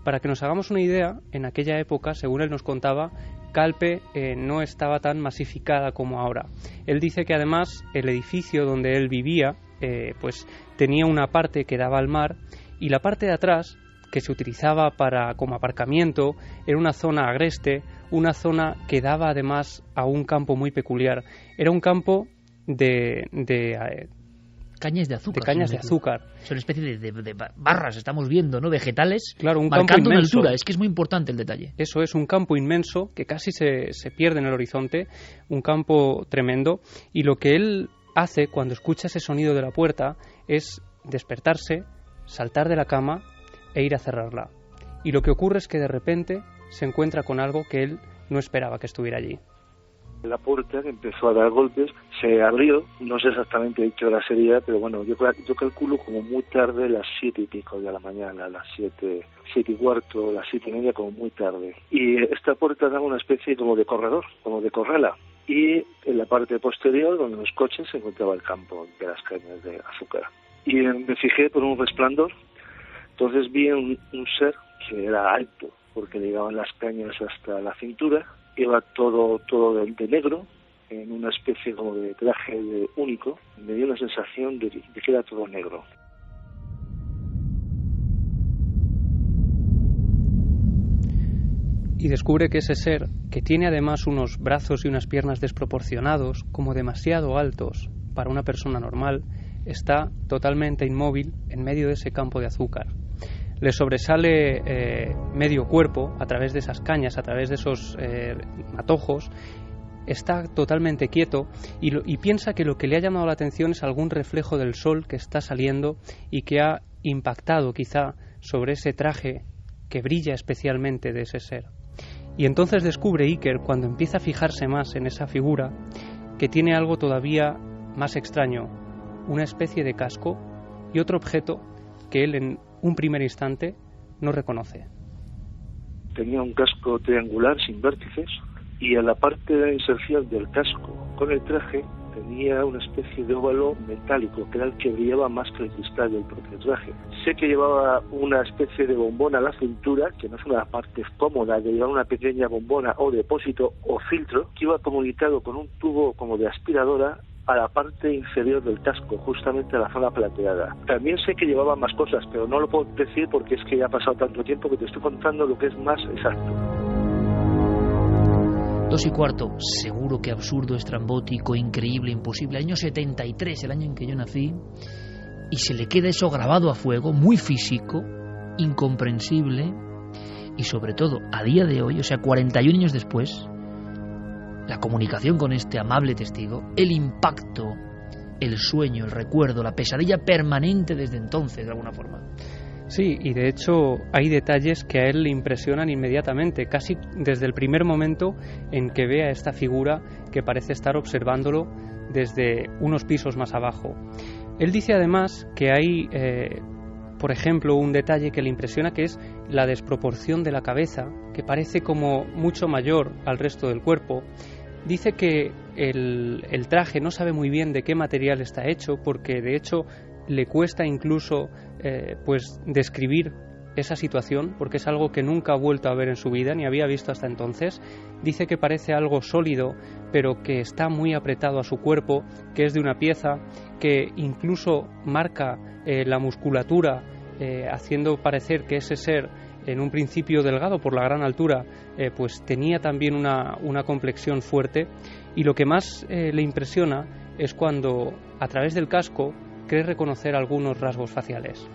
S3: Para que nos hagamos una idea, en aquella época, según él nos contaba, Calpe no estaba tan masificada como ahora. Él dice que además el edificio donde él vivía pues tenía una parte que daba al mar, y la parte de atrás, que se utilizaba como aparcamiento, era una zona agreste, una zona que daba además a un campo muy peculiar. Era un campo de
S1: cañas de azúcar.
S3: De cañas de azúcar.
S1: Son una especie de barras, estamos viendo, ¿no?, vegetales,
S3: claro, un
S1: marcando
S3: campo
S1: una
S3: inmenso.
S1: altura. Es que es muy importante el detalle.
S3: Eso es, un campo inmenso que casi se pierde en el horizonte, un campo tremendo, y lo que él hace cuando escucha ese sonido de la puerta es despertarse, saltar de la cama e ir a cerrarla. Y lo que ocurre es que de repente se encuentra con algo que él no esperaba que estuviera allí.
S14: La puerta empezó a dar golpes, se abrió, no sé exactamente de qué hora sería, pero bueno, yo calculo como muy tarde, las 7 y pico de la mañana, las 7 y cuarto, las 7 y media, como muy tarde. Y esta puerta daba una especie como de corredor, como de corrala. Y en la parte posterior, donde los coches, se encontraba el campo de las cañas de azúcar. Y me fijé por un resplandor, entonces vi un ser que era alto, porque le llegaban las cañas hasta la cintura, iba todo de negro, en una especie como de traje único, me dio una sensación de que era todo negro.
S3: Y descubre que ese ser, que tiene además unos brazos y unas piernas desproporcionados, como demasiado altos para una persona normal, está totalmente inmóvil en medio de ese campo de azúcar. Le sobresale medio cuerpo a través de esas cañas, a través de esos matojos. Está totalmente quieto y piensa que lo que le ha llamado la atención es algún reflejo del sol que está saliendo y que ha impactado quizá sobre ese traje que brilla especialmente de ese ser. Y entonces descubre Iker, cuando empieza a fijarse más en esa figura, que tiene algo todavía más extraño, una especie de casco y otro objeto que él en un primer instante no reconoce.
S14: Tenía un casco triangular sin vértices y en la parte de la inserción del casco con el traje tenía una especie de óvalo metálico que era el que brillaba más que el cristal del propio traje. Sé que llevaba una especie de bombona a la cintura, que no es una parte cómoda de llevar una pequeña bombona o depósito o filtro, que iba comunicado con un tubo como de aspiradora a la parte inferior del casco, justamente a la zona plateada. También sé que llevaba más cosas, pero no lo puedo decir porque es que ya ha pasado tanto tiempo que te estoy contando lo que es más exacto.
S1: 2:15, seguro que absurdo, estrambótico, increíble, imposible. Año 73, el año en que yo nací, y se le queda eso grabado a fuego, muy físico, incomprensible, y sobre todo, a día de hoy, o sea, 41 años después, la comunicación con este amable testigo, el impacto, el sueño, el recuerdo, la pesadilla permanente desde entonces, de alguna forma.
S3: Sí, y de hecho hay detalles que a él le impresionan inmediatamente, casi desde el primer momento en que ve a esta figura que parece estar observándolo desde unos pisos más abajo. Él dice además que hay, por ejemplo, un detalle que le impresiona, que es la desproporción de la cabeza, que parece como mucho mayor al resto del cuerpo. Dice que el traje no sabe muy bien de qué material está hecho, porque de hecho le cuesta incluso pues describir esa situación, porque es algo que nunca ha vuelto a ver en su vida, ni había visto hasta entonces. Dice que parece algo sólido, pero que está muy apretado a su cuerpo, que es de una pieza, que incluso marca la musculatura, haciendo parecer que ese ser, en un principio delgado por la gran altura, pues tenía también una complexión fuerte. Y lo que más le impresiona es cuando, a través del casco, cree reconocer algunos rasgos faciales.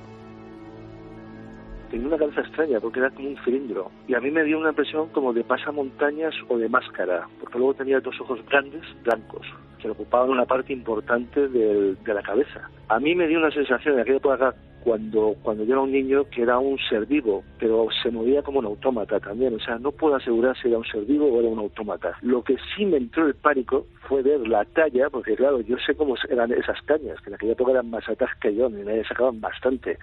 S14: Tenía una cabeza extraña porque era como un cilindro y a mí me dio una impresión como de pasamontañas o de máscara, porque luego tenía dos ojos grandes, blancos, que ocupaban una parte importante de la cabeza. A mí me dio una sensación de aquella época, cuando yo era un niño, que era un ser vivo, pero se movía como un autómata también. O sea, no puedo asegurar si era un ser vivo o era un autómata. Lo que sí me entró el pánico fue ver la talla, porque claro, yo sé cómo eran esas cañas, que en aquella época eran más altas que yo, y me sacaban bastante.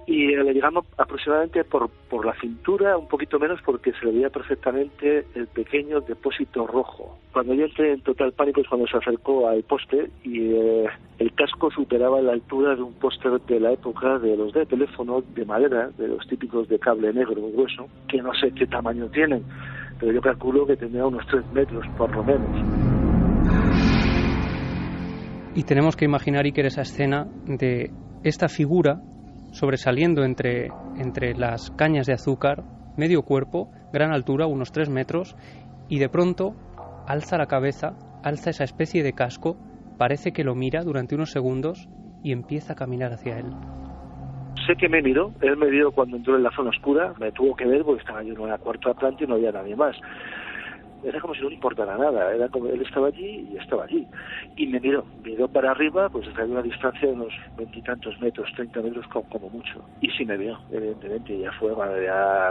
S14: Y le llegamos aproximadamente por la cintura, un poquito menos, porque se le veía perfectamente el pequeño depósito rojo. Cuando yo entré en total pánico es cuando se acercó al poste y el casco superaba la altura de un póster de la época de los de teléfono de madera, de los típicos de cable negro grueso, que no sé qué tamaño tienen, pero yo calculo que tendría unos 3 metros por lo menos.
S3: Y tenemos que imaginar, Iker, esa escena de esta figura sobresaliendo entre las cañas de azúcar, medio cuerpo, gran altura, unos 3 metros, y de pronto alza la cabeza, alza esa especie de casco, parece que lo mira durante unos segundos y empieza a caminar hacia él.
S14: Sé que me miró, él me vio cuando entró en la zona oscura, me tuvo que ver porque estaba yo en la cuarta planta y no había nadie más. Era como si no le importara nada, era como él estaba allí y estaba allí. Y me miró para arriba, pues desde una distancia de unos 20 y tantos metros, 30 metros como mucho. Y sí me vio, evidentemente, y ya fue cuando ya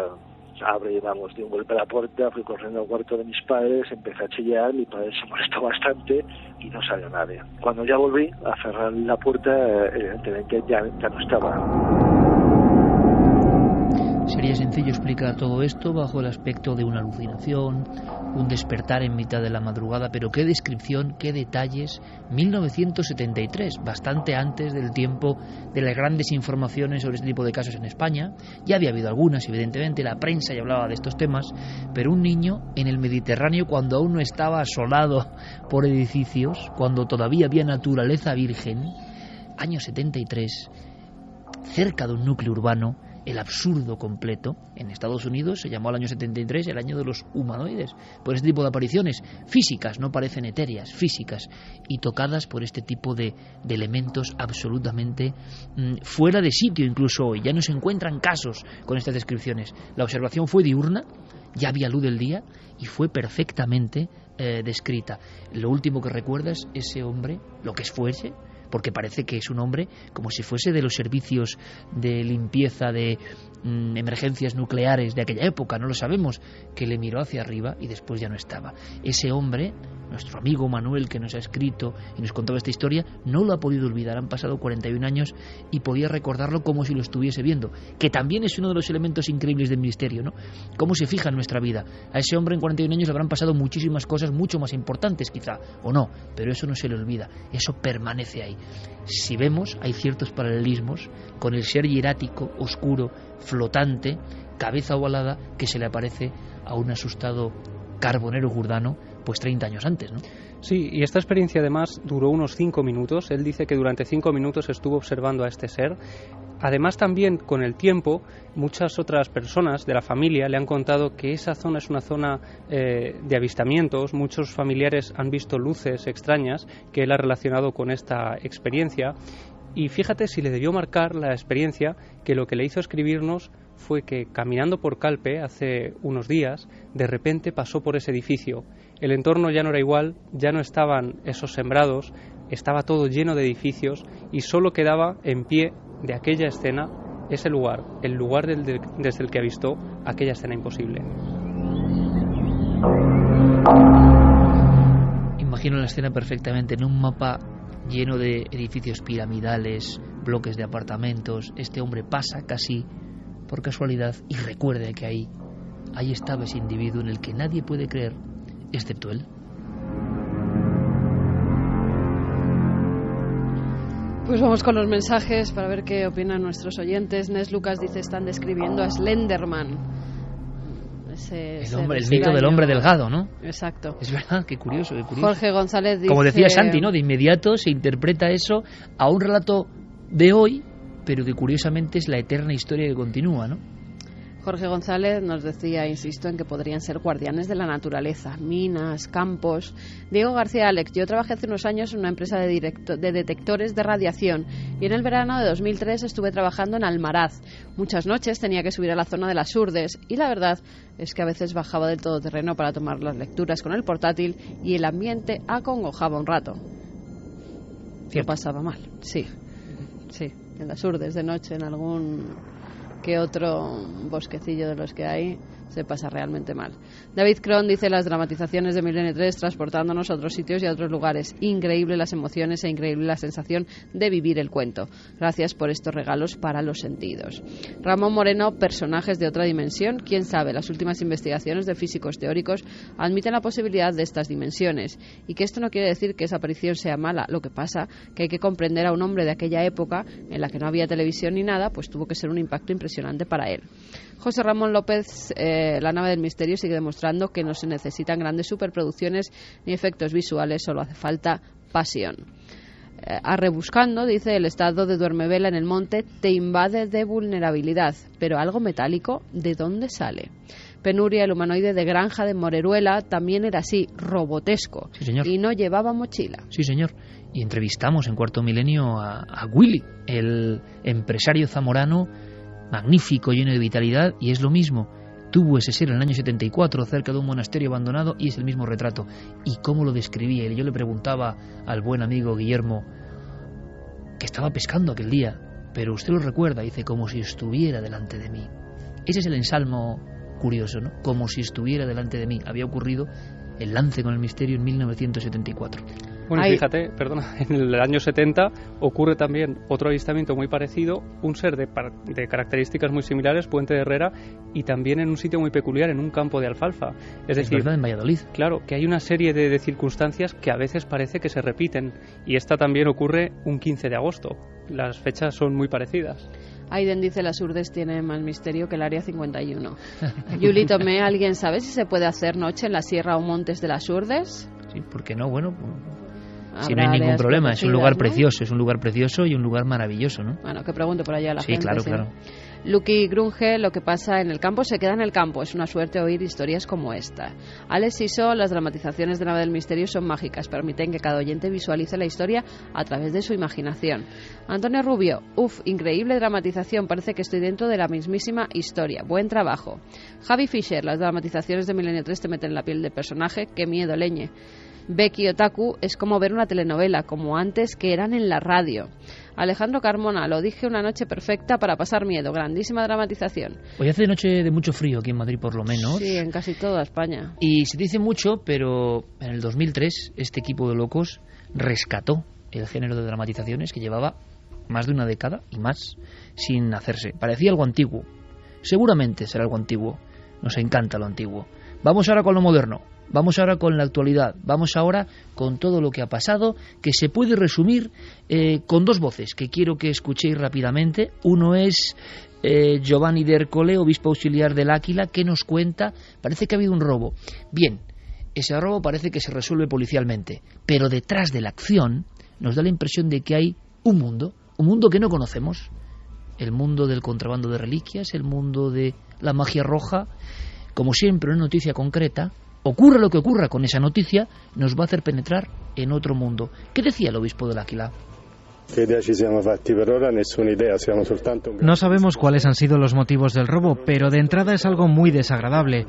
S14: abre, vamos, di un golpe a la puerta, fui corriendo al cuarto de mis padres, empecé a chillar, mi padre se molestó bastante y no salió nadie. Cuando ya volví a cerrar la puerta, evidentemente ya no estaba.
S1: Sería sencillo explicar todo esto bajo el aspecto de una alucinación, un despertar en mitad de la madrugada, pero qué descripción, qué detalles. 1973, bastante antes del tiempo de las grandes informaciones sobre este tipo de casos en España. Ya había habido algunas, evidentemente, la prensa ya hablaba de estos temas, pero un niño en el Mediterráneo, cuando aún no estaba asolado por edificios, cuando todavía había naturaleza virgen, año 73, cerca de un núcleo urbano, el absurdo completo. En Estados Unidos se llamó al año 73 el año de los humanoides, por este tipo de apariciones físicas, no parecen etéreas, físicas, y tocadas por este tipo de elementos absolutamente fuera de sitio. Incluso hoy ya no se encuentran casos con estas descripciones. La observación fue diurna, ya había luz del día y fue perfectamente descrita. Lo último que recuerdas, ese hombre, lo que fuese, porque parece que es un hombre como si fuese de los servicios de limpieza de emergencias nucleares de aquella época, no lo sabemos, que le miró hacia arriba y después ya no estaba. Ese hombre, nuestro amigo Manuel, que nos ha escrito y nos contaba esta historia, no lo ha podido olvidar. Han pasado 41 años y podía recordarlo como si lo estuviese viendo, que también es uno de los elementos increíbles del misterio, ¿no? Cómo se fija en nuestra vida. A ese hombre en 41 años le habrán pasado muchísimas cosas mucho más importantes quizá, o no, pero eso no se le olvida, eso permanece ahí. Si vemos, hay ciertos paralelismos con el ser hierático, oscuro, flotante, cabeza ovalada, que se le aparece a un asustado carbonero gurdano pues 30 años antes, ¿no?
S3: Sí, y esta experiencia además duró unos 5 minutos. Él dice que durante 5 minutos estuvo observando a este ser. Además, también con el tiempo, muchas otras personas de la familia le han contado que esa zona es una zona de avistamientos. Muchos familiares han visto luces extrañas que él ha relacionado con esta experiencia. Y fíjate si le debió marcar la experiencia, que lo que le hizo escribirnos fue que caminando por Calpe hace unos días, de repente pasó por ese edificio. El entorno ya no era igual, ya no estaban esos sembrados, estaba todo lleno de edificios y solo quedaba en pie de aquella escena ese lugar, el lugar desde el que avistó aquella escena imposible.
S1: Imagino la escena perfectamente en un mapa lleno de edificios piramidales, bloques de apartamentos. Este hombre pasa casi por casualidad y recuerde que ahí estaba ese individuo en el que nadie puede creer, excepto él.
S2: Pues vamos con los mensajes para ver qué opinan nuestros oyentes. Nes Lucas dice: están describiendo a Slenderman.
S1: El mito del hombre delgado, ¿no?
S2: Exacto.
S1: Es verdad, qué curioso, qué curioso.
S2: Jorge González dice...
S1: Como decía Santi, ¿no? De inmediato se interpreta eso a un relato de hoy, pero que curiosamente es la eterna historia que continúa, ¿no?
S2: Jorge González nos decía, insisto, en que podrían ser guardianes de la naturaleza, minas, campos. Diego García Alex: yo trabajé hace unos años en una empresa de detectores de radiación y en el verano de 2003 estuve trabajando en Almaraz. Muchas noches tenía que subir a la zona de las Urdes y la verdad es que a veces bajaba del todoterreno para tomar las lecturas con el portátil y el ambiente acongojaba un rato. Lo pasaba mal, sí, en las Urdes de noche, en algún que otro bosquecillo de los que hay, se pasa realmente mal. David Cron dice: las dramatizaciones de Milenio 3 transportándonos a otros sitios y a otros lugares. Increíble las emociones e increíble la sensación de vivir el cuento. Gracias por estos regalos para los sentidos. Ramón Moreno: personajes de otra dimensión. Quién sabe, las últimas investigaciones de físicos teóricos admiten la posibilidad de estas dimensiones. Y que esto no quiere decir que esa aparición sea mala. Lo que pasa que hay que comprender a un hombre de aquella época en la que no había televisión ni nada, pues tuvo que ser un impacto impresionante para él. José Ramón López: la nave del misterio sigue demostrando que no se necesitan grandes superproducciones ni efectos visuales, solo hace falta pasión. Rebuscando, dice: el estado de duermevela en el monte te invade de vulnerabilidad, pero algo metálico, ¿de dónde sale? Penuria: el humanoide de Granja de Moreruela también era así, robotesco,
S1: sí, señor,
S2: y no llevaba mochila.
S1: Sí, señor. Y entrevistamos en Cuarto Milenio a Willy, el empresario zamorano, magnífico, lleno de vitalidad, y es lo mismo. Tuvo ese ser en el año 74 cerca de un monasterio abandonado y es el mismo retrato. ¿Y cómo lo describía él? Yo le preguntaba al buen amigo Guillermo, que estaba pescando aquel día, pero usted lo recuerda, dice, como si estuviera delante de mí. Ese es el ensalmo curioso, ¿no? Como si estuviera delante de mí. Había ocurrido el lance con el misterio en 1974.
S3: Bueno, fíjate, perdona, en el año 70 ocurre también otro avistamiento muy parecido, un ser de características muy similares, Puente de Herrera, y también en un sitio muy peculiar, en un campo de alfalfa. Es decir,
S1: verdad, en Valladolid.
S3: Claro, que hay una serie de circunstancias que a veces parece que se repiten, y esta también ocurre un 15 de agosto. Las fechas son muy parecidas.
S2: Aiden dice: las Urdes tienen más misterio que el Área 51. Yuli Tomé: ¿alguien sabe si se puede hacer noche en la sierra o montes de las Urdes?
S1: Sí, ¿por qué no? Bueno, si no hay ningún problema, es un lugar precioso, es un lugar precioso y un lugar maravilloso, ¿no?
S2: Bueno, que pregunte por allá a la gente.
S1: Sí, claro.
S2: Lucky Grunge: lo que pasa en el campo se queda en el campo. Es una suerte oír historias como esta. Alex Iso: las dramatizaciones de Nave del Misterio son mágicas, permiten que cada oyente visualice la historia a través de su imaginación. Antonio Rubio: increíble dramatización, parece que estoy dentro de la mismísima historia. Buen trabajo. Javi Fisher: las dramatizaciones de Milenio 3 te meten en la piel del personaje, qué miedo, leñe. Becky Otaku es como ver una telenovela, como antes que eran en la radio. Alejandro Carmona, lo dije, una noche perfecta para pasar miedo, grandísima dramatización.
S1: Hoy hace noche de mucho frío aquí en Madrid, por lo menos.
S2: Sí, en casi toda España.
S1: Y se dice mucho, pero en el 2003 este equipo de locos rescató el género de dramatizaciones que llevaba más de una década y más sin hacerse. Parecía algo antiguo. Seguramente será algo antiguo. Nos encanta lo antiguo. Vamos ahora con lo moderno. Vamos ahora con la actualidad, vamos ahora con todo lo que ha pasado, que se puede resumir con dos voces que quiero que escuchéis rápidamente. Uno es Giovanni de Ercole, obispo auxiliar del Áquila, que nos cuenta, parece que ha habido un robo. Bien, ese robo parece que se resuelve policialmente, pero detrás de la acción nos da la impresión de que hay un mundo que no conocemos, el mundo del contrabando de reliquias, el mundo de la magia roja. Como siempre, una noticia concreta, ocurra lo que ocurra con esa noticia, nos va a hacer penetrar en otro mundo. ¿Qué decía el obispo del Áquila?
S15: No sabemos cuáles han sido los motivos del robo, pero de entrada es algo muy desagradable.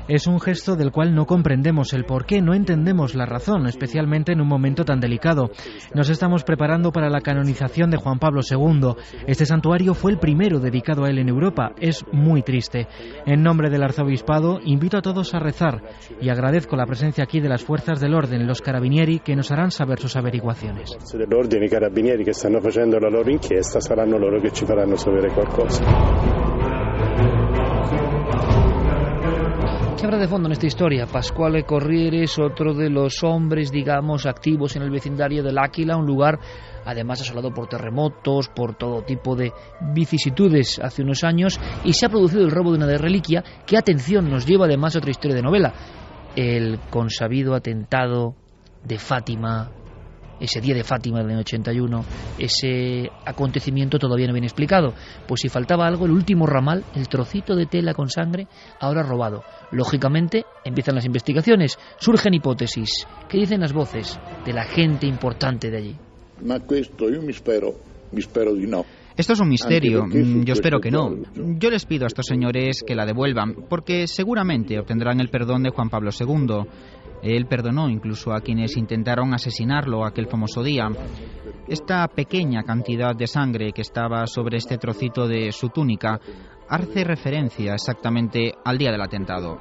S15: Es un gesto del cual no comprendemos el porqué, no entendemos la razón, especialmente en un momento tan delicado. Nos estamos preparando para la canonización de Juan Pablo II. Este santuario fue el primero dedicado a él en Europa. Es muy triste. En nombre del arzobispado, invito a todos a rezar y agradezco la presencia aquí de las fuerzas del orden, los carabinieri, que nos harán saber sus averiguaciones.
S16: Che stanno facendo la loro inchiesta saranno loro che ci faranno sapere qualcosa.
S1: ¿Qué habrá de fondo en esta historia? Pasquale Corriere es otro de los hombres, digamos, activos en el vecindario del Áquila, un lugar además asolado por terremotos, por todo tipo de vicisitudes hace unos años, y se ha producido el robo de una reliquia que, atención, nos lleva además a otra historia de novela, el consabido atentado de Fátima. Ese día de Fátima del año 81, ese acontecimiento todavía no viene explicado. Pues si faltaba algo, el último ramal, el trocito de tela con sangre, ahora robado. Lógicamente, empiezan las investigaciones, surgen hipótesis. ¿Qué dicen las voces de la gente importante de allí?
S17: Esto es un misterio, yo espero que no. Yo les pido a estos señores que la devuelvan, porque seguramente obtendrán el perdón de Juan Pablo II. Él perdonó incluso a quienes intentaron asesinarlo aquel famoso día. Esta pequeña cantidad de sangre que estaba sobre este trocito de su túnica hace referencia exactamente al día del atentado.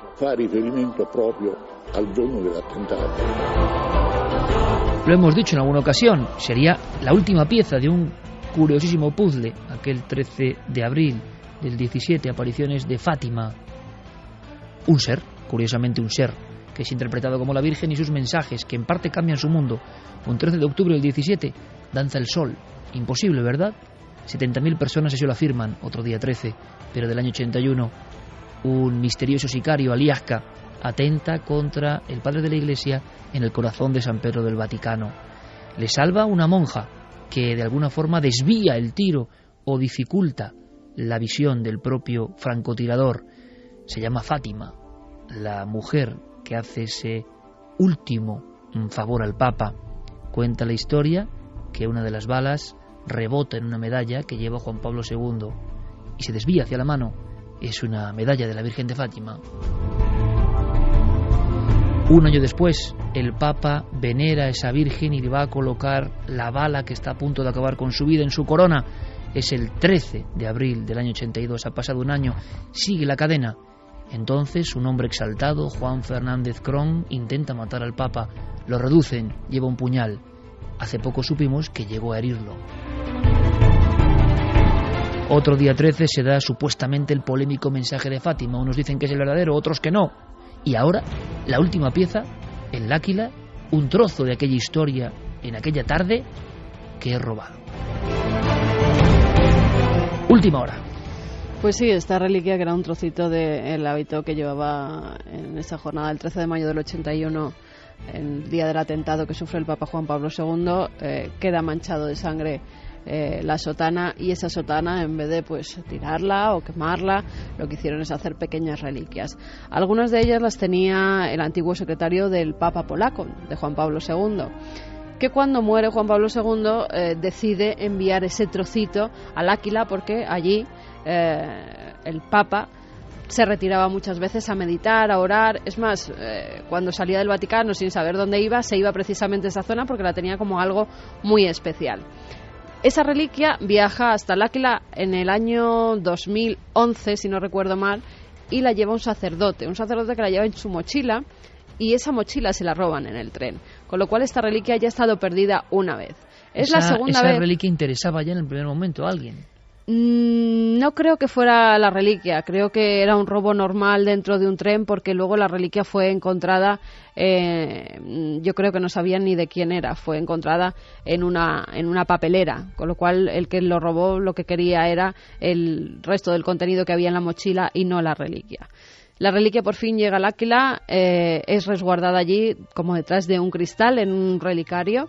S1: Lo hemos dicho en alguna ocasión, sería la última pieza de un curiosísimo puzzle, aquel 13 de abril del 17, apariciones de Fátima. Un ser, curiosamente un ser, que es interpretado como la Virgen y sus mensajes, que en parte cambian su mundo. Un 13 de octubre del 17, danza el sol. Imposible, ¿verdad? 70.000 personas así lo afirman, otro día 13, pero del año 81, un misterioso sicario, Aliasca, atenta contra el padre de la Iglesia en el corazón de San Pedro del Vaticano. Le salva una monja, que de alguna forma desvía el tiro o dificulta la visión del propio francotirador. Se llama Fátima, la mujer que hace ese último favor al Papa. Cuenta la historia que una de las balas rebota en una medalla que lleva Juan Pablo II y se desvía hacia la mano. Es una medalla de la Virgen de Fátima. Un año después, el Papa venera a esa Virgen y le va a colocar la bala que está a punto de acabar con su vida en su corona. Es el 13 de abril del año 82, ha pasado un año, sigue la cadena. Entonces, un hombre exaltado, Juan Fernández Cron, intenta matar al Papa. Lo reducen, lleva un puñal. Hace poco supimos que llegó a herirlo. Otro día 13 se da supuestamente el polémico mensaje de Fátima. Unos dicen que es el verdadero, otros que no. Y ahora, la última pieza, el Áquila, un trozo de aquella historia en aquella tarde que he robado. Última hora.
S2: Pues sí, esta reliquia, que era un trocito del hábito que llevaba en esa jornada del 13 de mayo del 81, el día del atentado que sufre el Papa Juan Pablo II, queda manchado de sangre la sotana, y esa sotana, en vez de tirarla o quemarla, lo que hicieron es hacer pequeñas reliquias. Algunas de ellas las tenía el antiguo secretario del Papa polaco, de Juan Pablo II, que cuando muere Juan Pablo II decide enviar ese trocito al Áquila, porque allí el Papa se retiraba muchas veces a meditar, a orar. Es más, cuando salía del Vaticano sin saber dónde iba, se iba precisamente a esa zona porque la tenía como algo muy especial. Esa reliquia viaja hasta L'Aquila en el año 2011, si no recuerdo mal, y la lleva un sacerdote que la lleva en su mochila, y esa mochila se la roban en el tren, con lo cual esta reliquia ya ha estado perdida una vez. La segunda vez.
S1: ¿Esa reliquia interesaba ya en el primer momento a alguien?
S2: No creo que fuera la reliquia, creo que era un robo normal dentro de un tren, porque luego la reliquia fue encontrada, yo creo que no sabían ni de quién era, fue encontrada en una papelera, con lo cual el que lo robó lo que quería era el resto del contenido que había en la mochila y no la reliquia. La reliquia por fin llega al L'Aquila, es resguardada allí como detrás de un cristal en un relicario.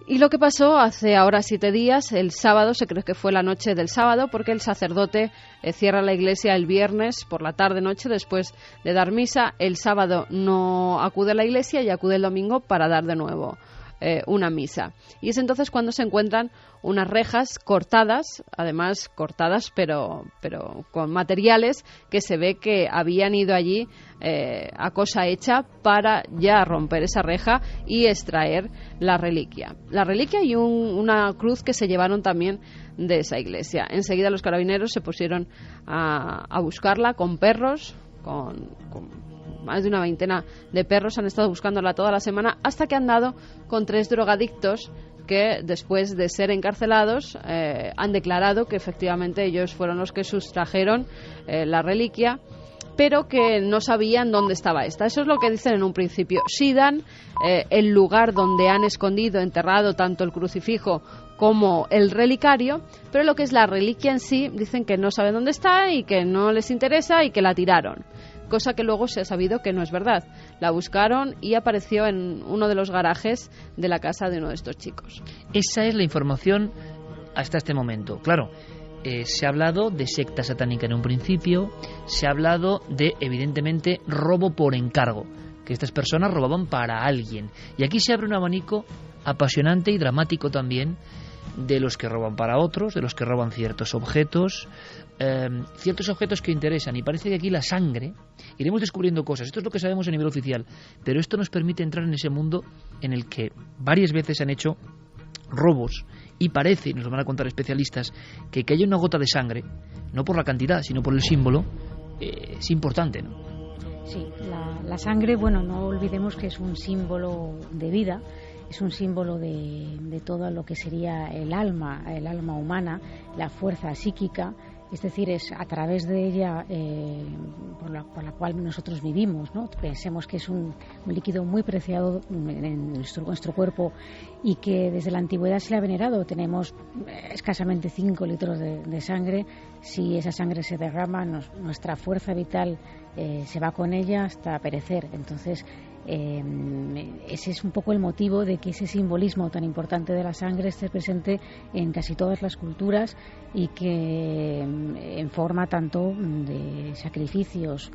S2: Y lo que pasó hace ahora 7 días, el sábado, se cree que fue la noche del sábado, porque el sacerdote cierra la iglesia el viernes por la tarde-noche después de dar misa. El sábado no acude a la iglesia y acude el domingo para dar de nuevo una misa. Y es entonces cuando se encuentran unas rejas cortadas, además cortadas pero con materiales que se ve que habían ido allí a cosa hecha para ya romper esa reja y extraer la reliquia. La reliquia y una cruz que se llevaron también de esa iglesia. Enseguida los carabineros se pusieron a buscarla con perros, con más de una veintena de perros han estado buscándola toda la semana, hasta que han dado con 3 drogadictos que después de ser encarcelados han declarado que efectivamente ellos fueron los que sustrajeron la reliquia, pero que no sabían dónde estaba esta. Eso es lo que dicen en un principio. Sí dan el lugar donde han escondido, enterrado tanto el crucifijo como el relicario, pero lo que es la reliquia en sí dicen que no saben dónde está y que no les interesa y que la tiraron. Cosa que luego se ha sabido que no es verdad. La buscaron y apareció en uno de los garajes de la casa de uno de estos chicos.
S1: Esa es la información hasta este momento. Claro, se ha hablado de secta satánica en un principio, se ha hablado de, evidentemente, robo por encargo, que estas personas robaban para alguien. Y aquí se abre un abanico apasionante y dramático también de los que roban para otros, de los que roban ciertos objetos que interesan, y parece que aquí la sangre, iremos descubriendo cosas, esto es lo que sabemos a nivel oficial, pero esto nos permite entrar en ese mundo en el que varias veces se han hecho robos, y parece, nos lo van a contar especialistas, que haya una gota de sangre, no por la cantidad, sino por el símbolo, es importante, ¿no?
S13: Sí, la sangre, bueno, no olvidemos que es un símbolo de vida, es un símbolo de todo lo que sería el alma humana, la fuerza psíquica. Es decir, es a través de ella por la cual nosotros vivimos, ¿no? Pensemos que es un líquido muy preciado en nuestro cuerpo y que desde la antigüedad se le ha venerado. Tenemos escasamente 5 litros de sangre. Si esa sangre se derrama, nuestra fuerza vital se va con ella hasta perecer. Entonces, ese es un poco el motivo de que ese simbolismo tan importante de la sangre esté presente en casi todas las culturas y que en forma tanto de sacrificios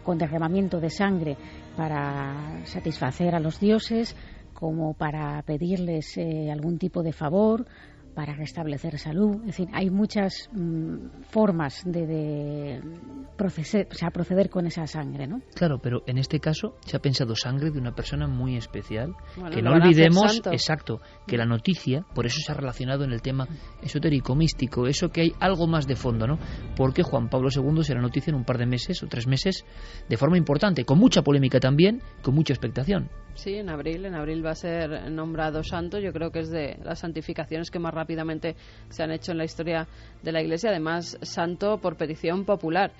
S13: con derramamiento de sangre para satisfacer a los dioses como para pedirles algún tipo de favor, para restablecer salud. Es decir, hay muchas formas de proceder con esa sangre, ¿no?
S1: Claro, pero en este caso se ha pensado sangre de una persona muy especial. Bueno, que no olvidemos, exacto, que la noticia, por eso se ha relacionado en el tema esotérico, místico, eso que hay algo más de fondo, ¿no? Porque Juan Pablo II será noticia en un par de meses o 3 meses de forma importante, con mucha polémica también, con mucha expectación.
S2: Sí, en abril va a ser nombrado santo. Yo creo que es de las santificaciones que más rápidamente se han hecho en la historia de la Iglesia, además santo por petición popular.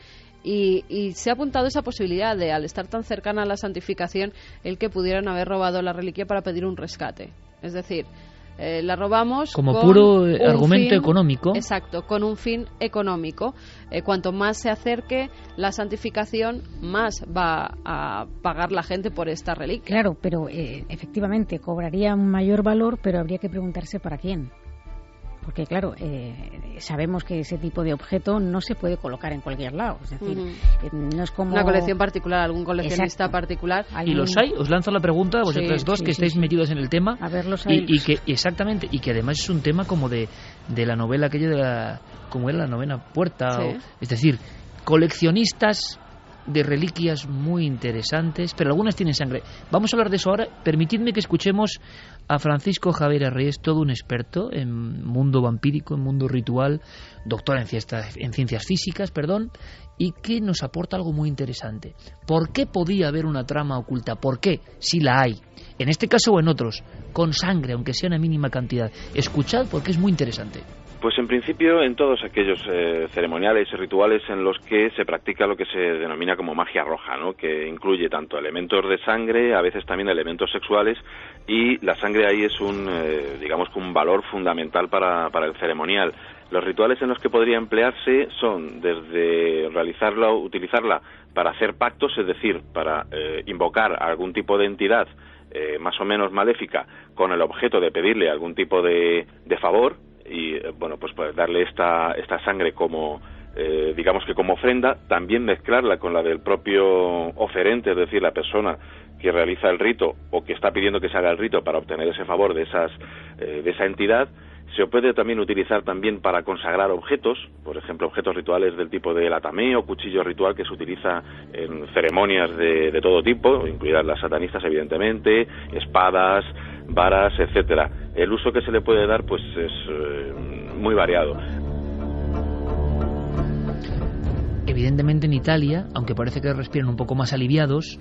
S2: Y se ha apuntado esa posibilidad de, al estar tan cercana a la santificación, el que pudieran haber robado la reliquia para pedir un rescate. Es decir, la robamos
S1: como
S2: con
S1: puro argumento económico.
S2: Exacto, con un fin económico. Cuanto más se acerque la santificación, más va a pagar la gente por esta reliquia.
S13: Claro, pero efectivamente cobraría un mayor valor, pero habría que preguntarse para quién. Porque claro, sabemos que ese tipo de objeto no se puede colocar en cualquier lado. Es decir, no es como
S2: una colección particular, algún coleccionista Exacto. particular.
S1: ¿Y los hay? Os lanzo la pregunta a vosotras dos que estáis metidos en el tema.
S13: A ver, los hay.
S1: Y que exactamente, y que además es un tema como de la novela aquella de como era la novena puerta.
S2: Sí.
S1: Es decir, coleccionistas de reliquias muy interesantes, pero algunas tienen sangre. Vamos a hablar de eso ahora. Permitidme que escuchemos a Francisco Javier Arries, todo un experto en mundo vampírico, en mundo ritual, doctor en ciencias físicas, y que nos aporta algo muy interesante. ¿Por qué podía haber una trama oculta? ¿Por qué? Si la hay, en este caso o en otros, con sangre, aunque sea una mínima cantidad. Escuchad porque es muy interesante.
S18: Pues en principio en todos aquellos ceremoniales y rituales en los que se practica lo que se denomina como magia roja, ¿no? Que incluye tanto elementos de sangre, a veces también elementos sexuales, y la sangre ahí es un valor fundamental para el ceremonial. Los rituales en los que podría emplearse son desde realizarla o utilizarla para hacer pactos, es decir, para invocar a algún tipo de entidad más o menos maléfica con el objeto de pedirle algún tipo de favor, y pues darle esta sangre como como ofrenda, también mezclarla con la del propio oferente, es decir, la persona que realiza el rito o que está pidiendo que se haga el rito para obtener ese favor de esa entidad. Se puede también utilizar también para consagrar objetos, por ejemplo, objetos rituales del tipo del atameo, cuchillo ritual que se utiliza en ceremonias de todo tipo, incluidas las satanistas evidentemente, espadas, varas, etcétera. El uso que se le puede dar pues es muy variado.
S1: Evidentemente en Italia, aunque parece que respiran un poco más aliviados,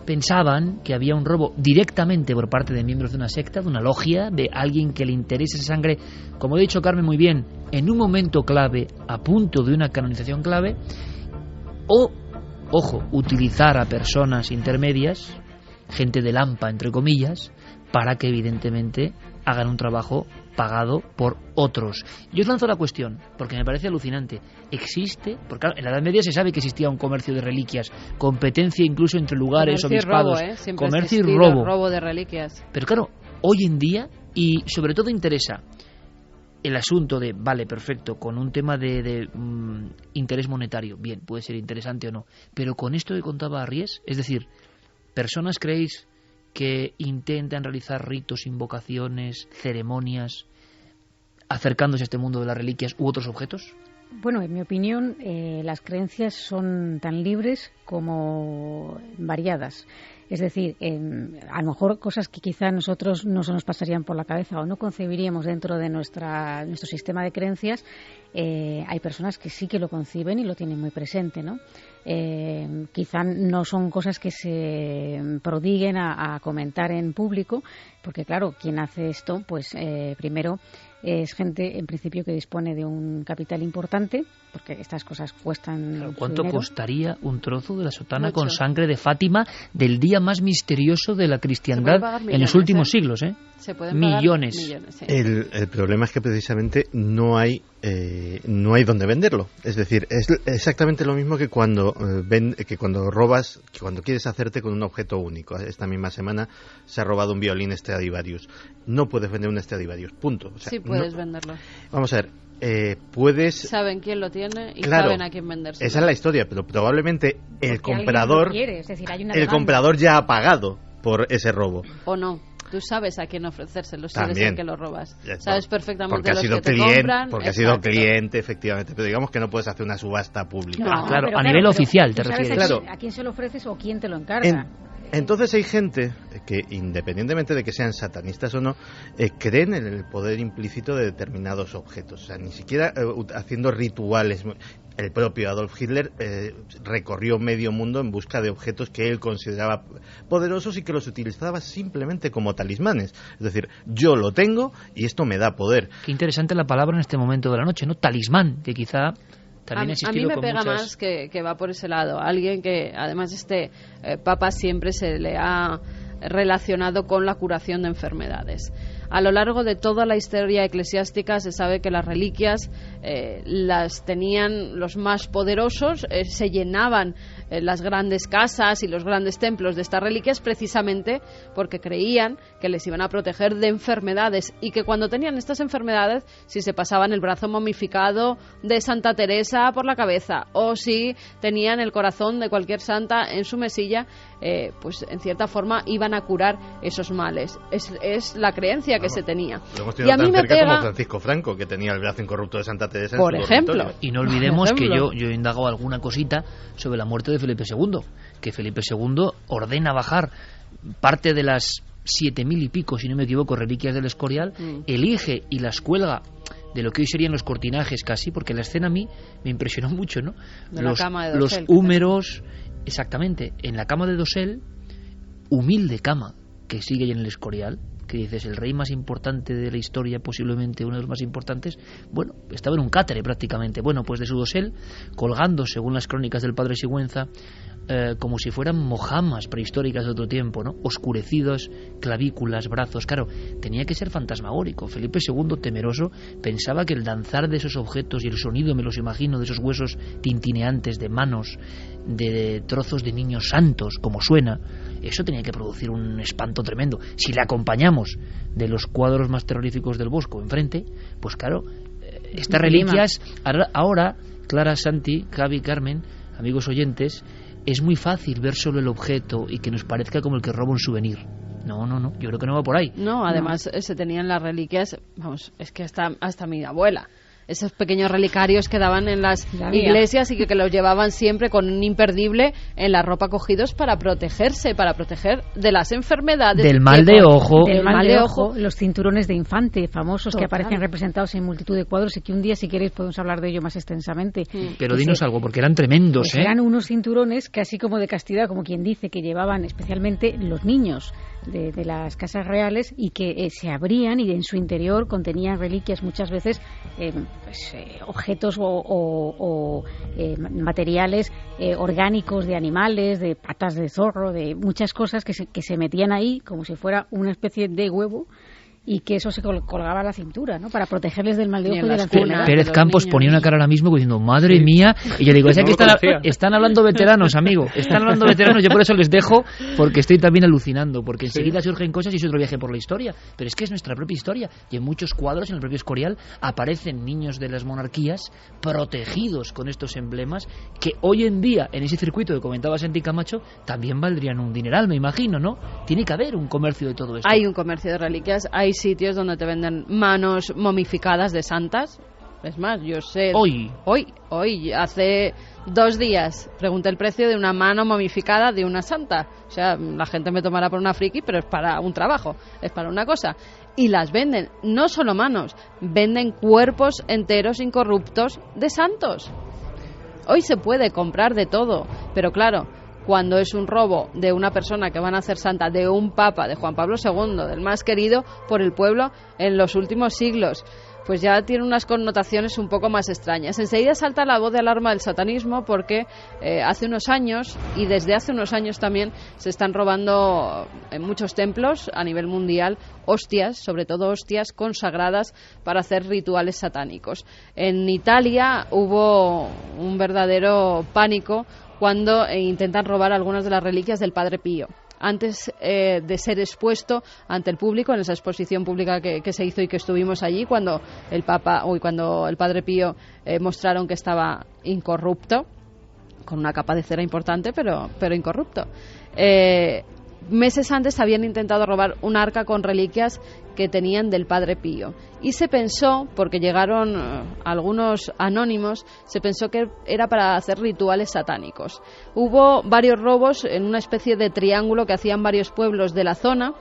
S1: pensaban que había un robo directamente por parte de miembros de una secta, de una logia, de alguien que le interese esa sangre, como ha dicho Carmen muy bien, en un momento clave, a punto de una canonización clave, o, ojo, utilizar a personas intermedias, gente de lampa, entre comillas, para que evidentemente hagan un trabajo pagado por otros. Yo os lanzo la cuestión, porque me parece alucinante. ¿Existe? Porque claro, en la Edad Media se sabe que existía un comercio de reliquias, competencia incluso entre lugares, obispados, comercio y robo
S2: de reliquias.
S1: Pero claro, hoy en día, y sobre todo interesa el asunto de, vale, perfecto, con un tema de interés monetario, bien, puede ser interesante o no, pero con esto que contaba Arries, es decir, personas, ¿creéis que intentan realizar ritos, invocaciones, ceremonias, acercándose a este mundo de las reliquias u otros objetos?
S13: Bueno, en mi opinión, las creencias son tan libres como variadas. Es decir, a lo mejor cosas que quizá a nosotros no se nos pasarían por la cabeza o no concebiríamos dentro de nuestro sistema de creencias, hay personas que sí que lo conciben y lo tienen muy presente, ¿no? Quizá no son cosas que se prodiguen a comentar en público, porque claro, quien hace esto, pues primero es gente en principio que dispone de un capital importante, porque estas cosas cuestan.
S1: ¿Cuánto costaría un trozo de la sotana con sangre de Fátima del día más misterioso de la cristiandad en los últimos siglos?
S2: Se pueden
S1: millones.
S2: Sí.
S12: El problema es que precisamente no hay donde venderlo. Es decir, es exactamente lo mismo que cuando robas, que cuando quieres hacerte con un objeto único. Esta misma semana se ha robado un violín Stradivarius. No puedes vender un Stradivarius, punto. O sea,
S2: sí puedes venderlo.
S12: Vamos a ver, puedes...
S2: Saben quién lo tiene y
S12: claro,
S2: saben a quién venderse.
S12: Esa es la historia, pero probablemente el comprador,
S13: es decir, hay una
S12: el comprador ya ha pagado por ese robo.
S2: O no. Tú sabes a quién ofrecérselo, sabes
S12: también,
S2: a quién lo robas. Sabes perfectamente
S12: los
S2: que te compran.
S12: Porque ha sido cliente, efectivamente. Pero digamos que no puedes hacer una subasta pública.
S1: No, claro, a nivel oficial te refieres.
S13: Claro. ¿A quién se lo ofreces o quién te lo encarga?
S12: Entonces hay gente que, independientemente de que sean satanistas o no, creen en el poder implícito de determinados objetos. O sea, ni siquiera haciendo rituales. El propio Adolf Hitler recorrió medio mundo en busca de objetos que él consideraba poderosos y que los utilizaba simplemente como talismanes. Es decir, yo lo tengo y esto me da poder.
S1: Qué interesante la palabra en este momento de la noche, ¿no? Talismán, que quizá también ha existido.
S2: A mí me pega más que va por ese lado. Alguien que, además, Papa siempre se le ha relacionado con la curación de enfermedades. A lo largo de toda la historia eclesiástica se sabe que las reliquias las tenían los más poderosos, se llenaban las grandes casas y los grandes templos de estas reliquias precisamente porque creían que les iban a proteger de enfermedades y que cuando tenían estas enfermedades, si se pasaban el brazo momificado de Santa Teresa por la cabeza o si tenían el corazón de cualquier santa en su mesilla, pues en cierta forma iban a curar esos males. Es la creencia creencia que se tenía.
S12: Y a mí me pega como Francisco Franco, que tenía el brazo incorrupto de Santa Teresa,
S2: por ejemplo.
S1: Y no olvidemos que yo he indagado alguna cosita sobre la muerte de Felipe II, que Felipe II ordena bajar parte de las 7.000 y pico, si no me equivoco, reliquias del Escorial, elige y las cuelga de lo que hoy serían los cortinajes casi, porque la escena a mí me impresionó mucho, ¿no? Los húmeros, exactamente, en la cama de dosel, humilde cama que sigue ahí en el Escorial, que dices, el rey más importante de la historia, posiblemente uno de los más importantes, bueno, estaba en un cátere prácticamente. Bueno, pues de su dosel, colgando, según las crónicas del padre Sigüenza, como si fueran mojamas prehistóricas de otro tiempo, ¿no? Oscurecidos, clavículas, brazos. Claro, tenía que ser fantasmagórico. Felipe II, temeroso, pensaba que el danzar de esos objetos y el sonido, me los imagino, de esos huesos tintineantes, de manos, de trozos de niños santos, como suena, eso tenía que producir un espanto tremendo. Si le acompañamos de los cuadros más terroríficos del Bosco enfrente, pues claro, estas reliquias, ahora, Clara, Santi, Javi, Carmen, amigos oyentes, es muy fácil ver solo el objeto y que nos parezca como el que roba un souvenir. No, yo creo que no va por ahí.
S2: No, además se tenían las reliquias, vamos, es que hasta mi abuela, esos pequeños relicarios que daban en las iglesias y que los llevaban siempre con un imperdible en la ropa cogidos para protegerse, para proteger de las enfermedades.
S1: Del mal de ojo.
S13: Del mal de ojo. Los cinturones de infante famosos que aparecen representados en multitud de cuadros y que un día, si queréis, podemos hablar de ello más extensamente.
S1: Pero dinos algo, porque eran tremendos,
S13: pues eran unos cinturones casi como de castidad, como quien dice, que llevaban especialmente los niños de las casas reales y que se abrían y en su interior contenían reliquias muchas veces, objetos o materiales orgánicos de animales, de patas de zorro, de muchas cosas que se metían ahí como si fuera una especie de huevo y que eso se colgaba a la cintura, ¿no? Para protegerles del mal de ojo y de la enfermedad.
S1: Pérez Campos ponía una cara ahora mismo diciendo, madre mía, y yo digo, es que están hablando veteranos, amigo, están hablando veteranos, yo por eso les dejo, porque estoy también alucinando, porque enseguida surgen cosas y es otro viaje por la historia, pero es que es nuestra propia historia, y en muchos cuadros, en el propio Escorial, aparecen niños de las monarquías protegidos con estos emblemas, que hoy en día, en ese circuito que comentaba Santi Camacho, también valdrían un dineral, me imagino, ¿no? Tiene que haber un comercio de todo esto.
S2: Hay un comercio de reliquias, hay sitios donde te venden manos momificadas de santas. Es más, yo sé...
S1: Hoy,
S2: hace 2 días, pregunté el precio de una mano momificada de una santa. O sea, la gente me tomará por una friki, pero es para un trabajo, es para una cosa. Y las venden, no solo manos, venden cuerpos enteros incorruptos de santos. Hoy se puede comprar de todo, pero claro, cuando es un robo de una persona que van a hacer santa, de un papa, de Juan Pablo II, del más querido por el pueblo en los últimos siglos, pues ya tiene unas connotaciones un poco más extrañas. Enseguida salta la voz de alarma del satanismo porque hace unos años, y desde hace unos años también, se están robando en muchos templos a nivel mundial hostias, sobre todo hostias consagradas para hacer rituales satánicos. En Italia hubo un verdadero pánico cuando intentan robar algunas de las reliquias del Padre Pío. Antes de ser expuesto ante el público, en esa exposición pública que se hizo y que estuvimos allí, cuando el Padre Pío mostraron que estaba incorrupto, con una capa de cera importante, pero incorrupto. Meses antes habían intentado robar un arca con reliquias que tenían del Padre Pío. Y se pensó, porque llegaron algunos anónimos, se pensó que era para hacer rituales satánicos. Hubo varios robos en una especie de triángulo que hacían varios pueblos de la zona,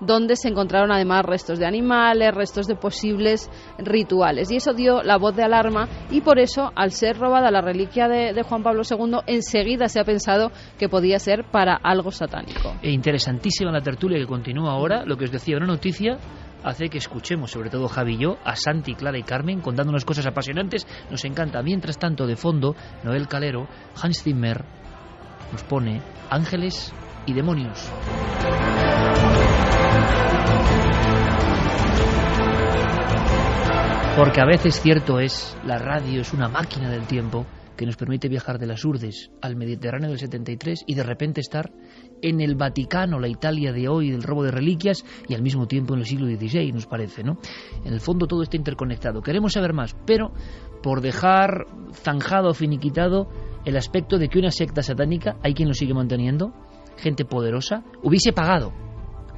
S2: donde se encontraron además restos de animales, restos de posibles rituales. Y eso dio la voz de alarma y por eso, al ser robada la reliquia de Juan Pablo II, enseguida se ha pensado que podía ser para algo satánico.
S1: Interesantísima la tertulia que continúa ahora. Lo que os decía, una noticia hace que escuchemos, sobre todo Javi y yo, a Santi, Clara y Carmen contando unas cosas apasionantes. Nos encanta. Mientras tanto, de fondo, Noel Calero, Hans Zimmer, nos pone Ángeles y Demonios. Porque a veces, cierto es, la radio es una máquina del tiempo que nos permite viajar de las Urdes al Mediterráneo del 73 y de repente estar en el Vaticano, la Italia de hoy, del robo de reliquias, y al mismo tiempo en el siglo XVI, nos parece, ¿no? En el fondo todo está interconectado. Queremos saber más, pero por dejar zanjado o finiquitado el aspecto de que una secta satánica, hay quien lo sigue manteniendo, gente poderosa, hubiese pagado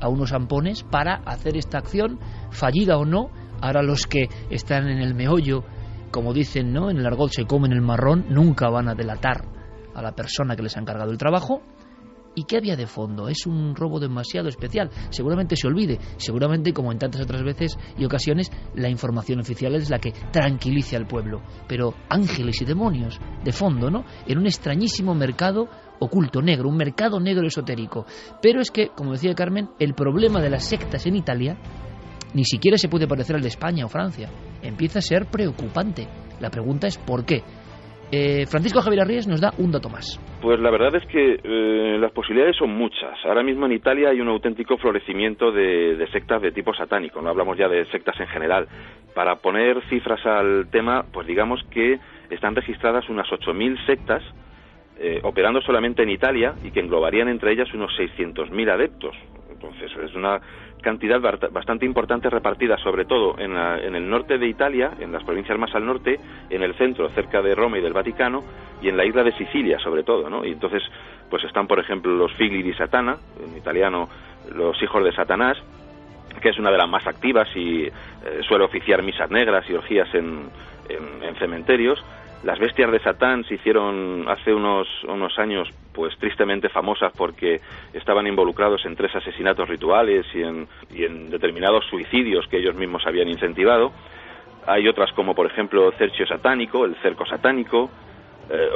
S1: a unos ampones para hacer esta acción, fallida o no. Ahora los que están en el meollo, como dicen, ¿no?, en el argot se comen el marrón, nunca van a delatar a la persona que les ha encargado el trabajo. ¿Y qué había de fondo? Es un robo demasiado especial. Seguramente se olvide. Seguramente, como en tantas otras veces y ocasiones, la información oficial es la que tranquilice al pueblo. Pero ángeles y demonios de fondo, ¿no? En un extrañísimo mercado oculto, negro, un mercado negro esotérico. Pero es que, como decía Carmen, el problema de las sectas en Italia ni siquiera se puede parecer al de España o Francia. Empieza a ser preocupante. La pregunta es ¿por qué? Francisco Javier Arries nos da un dato más.
S18: Pues la verdad es que las posibilidades son muchas. Ahora mismo en Italia hay un auténtico florecimiento de sectas de tipo satánico. No hablamos ya de sectas en general. Para poner cifras al tema, pues digamos que están registradas unas 8.000 sectas operando solamente en Italia y que englobarían entre ellas unos 600.000 adeptos. Entonces es una cantidad bastante importante repartida sobre todo en el norte de Italia, en las provincias más al norte, en el centro, cerca de Roma y del Vaticano, y en la isla de Sicilia sobre todo, ¿no? Y entonces pues están, por ejemplo, los figli di Satana, en italiano los hijos de Satanás, que es una de las más activas y suele oficiar misas negras y orgías en cementerios. Las bestias de Satán se hicieron hace unos años pues tristemente famosas porque estaban involucrados en 3 asesinatos rituales y en determinados suicidios que ellos mismos habían incentivado. Hay otras como por ejemplo Cerchio Satánico, el cerco satánico,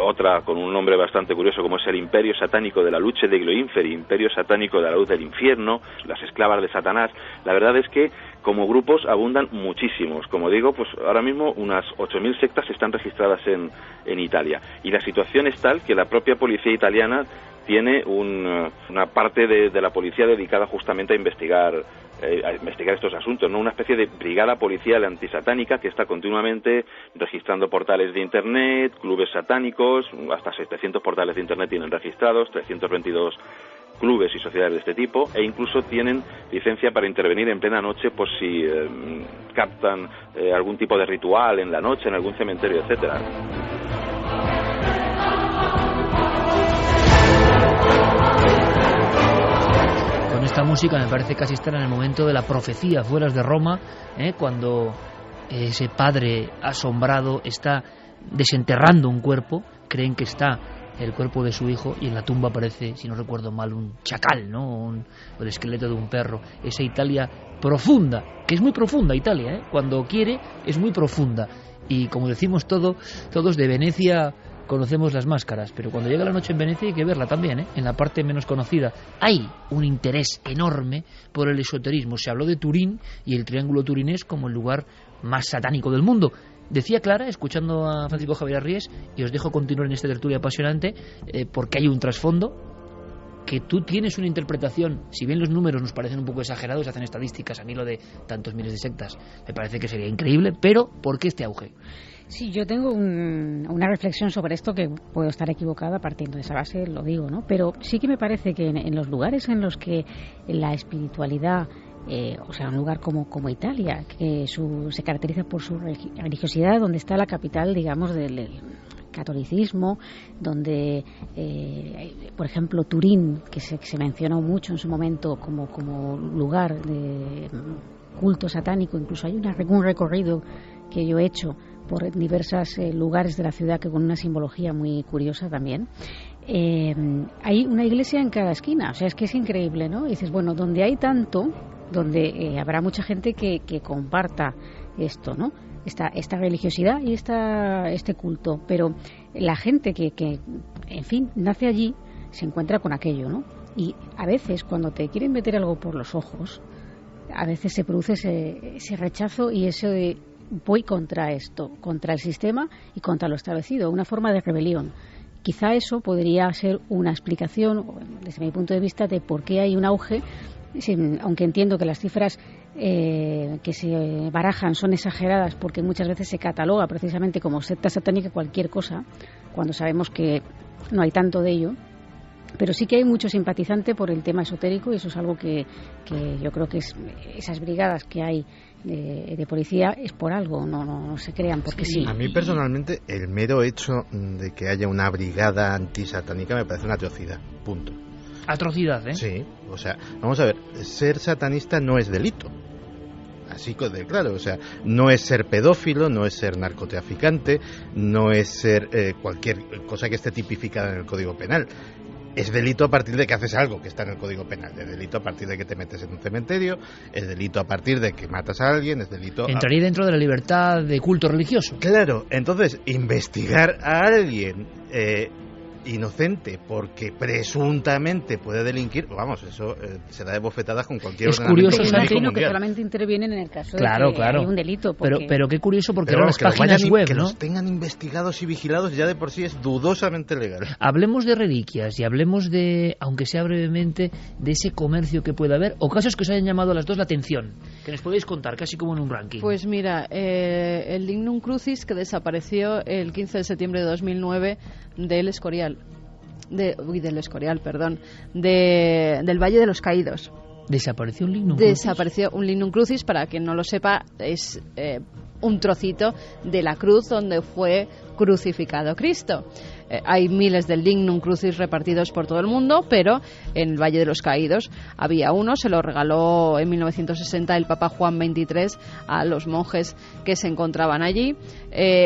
S18: otra con un nombre bastante curioso como es el Imperio Satánico de la Luce de Glo Inferi, Imperio Satánico de la Luz del Infierno, las esclavas de Satanás. La verdad es que como grupos abundan muchísimos. Como digo, pues ahora mismo unas 8.000 sectas están registradas en Italia. Y la situación es tal que la propia policía italiana tiene una parte de la policía dedicada justamente a investigar estos asuntos, ¿no? Una especie de brigada policial antisatánica que está continuamente registrando portales de internet, clubes satánicos, hasta 700 portales de internet tienen registrados, 322 clubes y sociedades de este tipo, e incluso tienen licencia para intervenir en plena noche por si captan algún tipo de ritual en la noche, en algún cementerio, etcétera.
S1: Con esta música me parece casi estar en el momento de la profecía afuera de Roma, cuando ese padre asombrado está desenterrando un cuerpo, creen que está el cuerpo de su hijo y en la tumba aparece, si no recuerdo mal, un chacal, ¿no? O el esqueleto de un perro. Esa Italia profunda, que es muy profunda Italia, cuando quiere es muy profunda. Y como decimos todos de Venecia conocemos las máscaras, pero cuando llega la noche en Venecia hay que verla también, en la parte menos conocida. Hay un interés enorme por el esoterismo. Se habló de Turín y el Triángulo Turinés como el lugar más satánico del mundo. Decía Clara, escuchando a Francisco Javier Arries, y os dejo continuar en esta tertulia apasionante, porque hay un trasfondo, que tú tienes una interpretación, si bien los números nos parecen un poco exagerados, hacen estadísticas, a mí lo de tantos miles de sectas me parece que sería increíble, pero ¿por qué este auge?
S13: Sí, yo tengo una reflexión sobre esto, que puedo estar equivocada partiendo de esa base, lo digo, ¿no? Pero sí que me parece que en los lugares en los que la espiritualidad, o sea, un lugar como Italia, que se caracteriza por su religiosidad, donde está la capital, digamos, del catolicismo, donde, por ejemplo, Turín, que se mencionó mucho en su momento como lugar de culto satánico, incluso hay un recorrido que yo he hecho por diversos lugares de la ciudad que con una simbología muy curiosa también. Hay una iglesia en cada esquina, o sea, es que es increíble, ¿no? Y dices, bueno, donde hay tanto, donde habrá mucha gente que comparta esto, ¿no? Esta religiosidad y este culto, pero la gente que en fin, nace allí, se encuentra con aquello, ¿no? Y a veces cuando te quieren meter algo por los ojos, a veces se produce ese rechazo y eso de voy contra esto, contra el sistema y contra lo establecido, una forma de rebelión. Quizá eso podría ser una explicación, desde mi punto de vista, de por qué hay un auge, aunque entiendo que las cifras que se barajan son exageradas, porque muchas veces se cataloga precisamente como secta satánica cualquier cosa, cuando sabemos que no hay tanto de ello. Pero sí que hay mucho simpatizante por el tema esotérico, y eso es algo que yo creo que esas brigadas que hay de policía es por algo, no se crean porque sí.
S12: A mí personalmente el mero hecho de que haya una brigada antisatánica me parece una atrocidad, punto.
S1: Atrocidad, ¿eh?
S12: Sí, o sea, vamos a ver, ser satanista no es delito. Así que, claro, o sea, no es ser pedófilo, no es ser narcotraficante, no es ser cualquier cosa que esté tipificada en el Código Penal. Es delito a partir de que haces algo que está en el Código Penal. Es delito a partir de que te metes en un cementerio, es delito a partir de que matas a alguien, es delito...
S1: Entraría dentro de la libertad de culto religioso.
S12: Claro, entonces, investigar a alguien inocente porque presuntamente puede delinquir, vamos, eso se da de bofetadas con cualquier ordenamiento jurídico mundial.
S13: Imagino que solamente intervienen en el caso de que hay un delito. Porque...
S1: Pero qué curioso, porque ahora las páginas web,
S12: que
S1: ¿no?
S12: los tengan investigados y vigilados ya de por sí es dudosamente legal.
S1: Hablemos de reliquias y hablemos de, aunque sea brevemente, de ese comercio que puede haber, o casos que os hayan llamado a las dos la atención, que nos podéis contar, casi como en un ranking.
S2: Pues mira, el Lignum Crucis, que desapareció el 15 de septiembre de 2009 del Escorial. Del Valle de los Caídos.
S1: ¿Desapareció un Lignum Crucis?
S2: Desapareció un Lignum Crucis, para quien no lo sepa, es un trocito de la cruz donde fue crucificado Cristo. Hay miles de Lignum Crucis repartidos por todo el mundo, pero en el Valle de los Caídos había uno, se lo regaló en 1960 el Papa Juan XXIII a los monjes que se encontraban allí.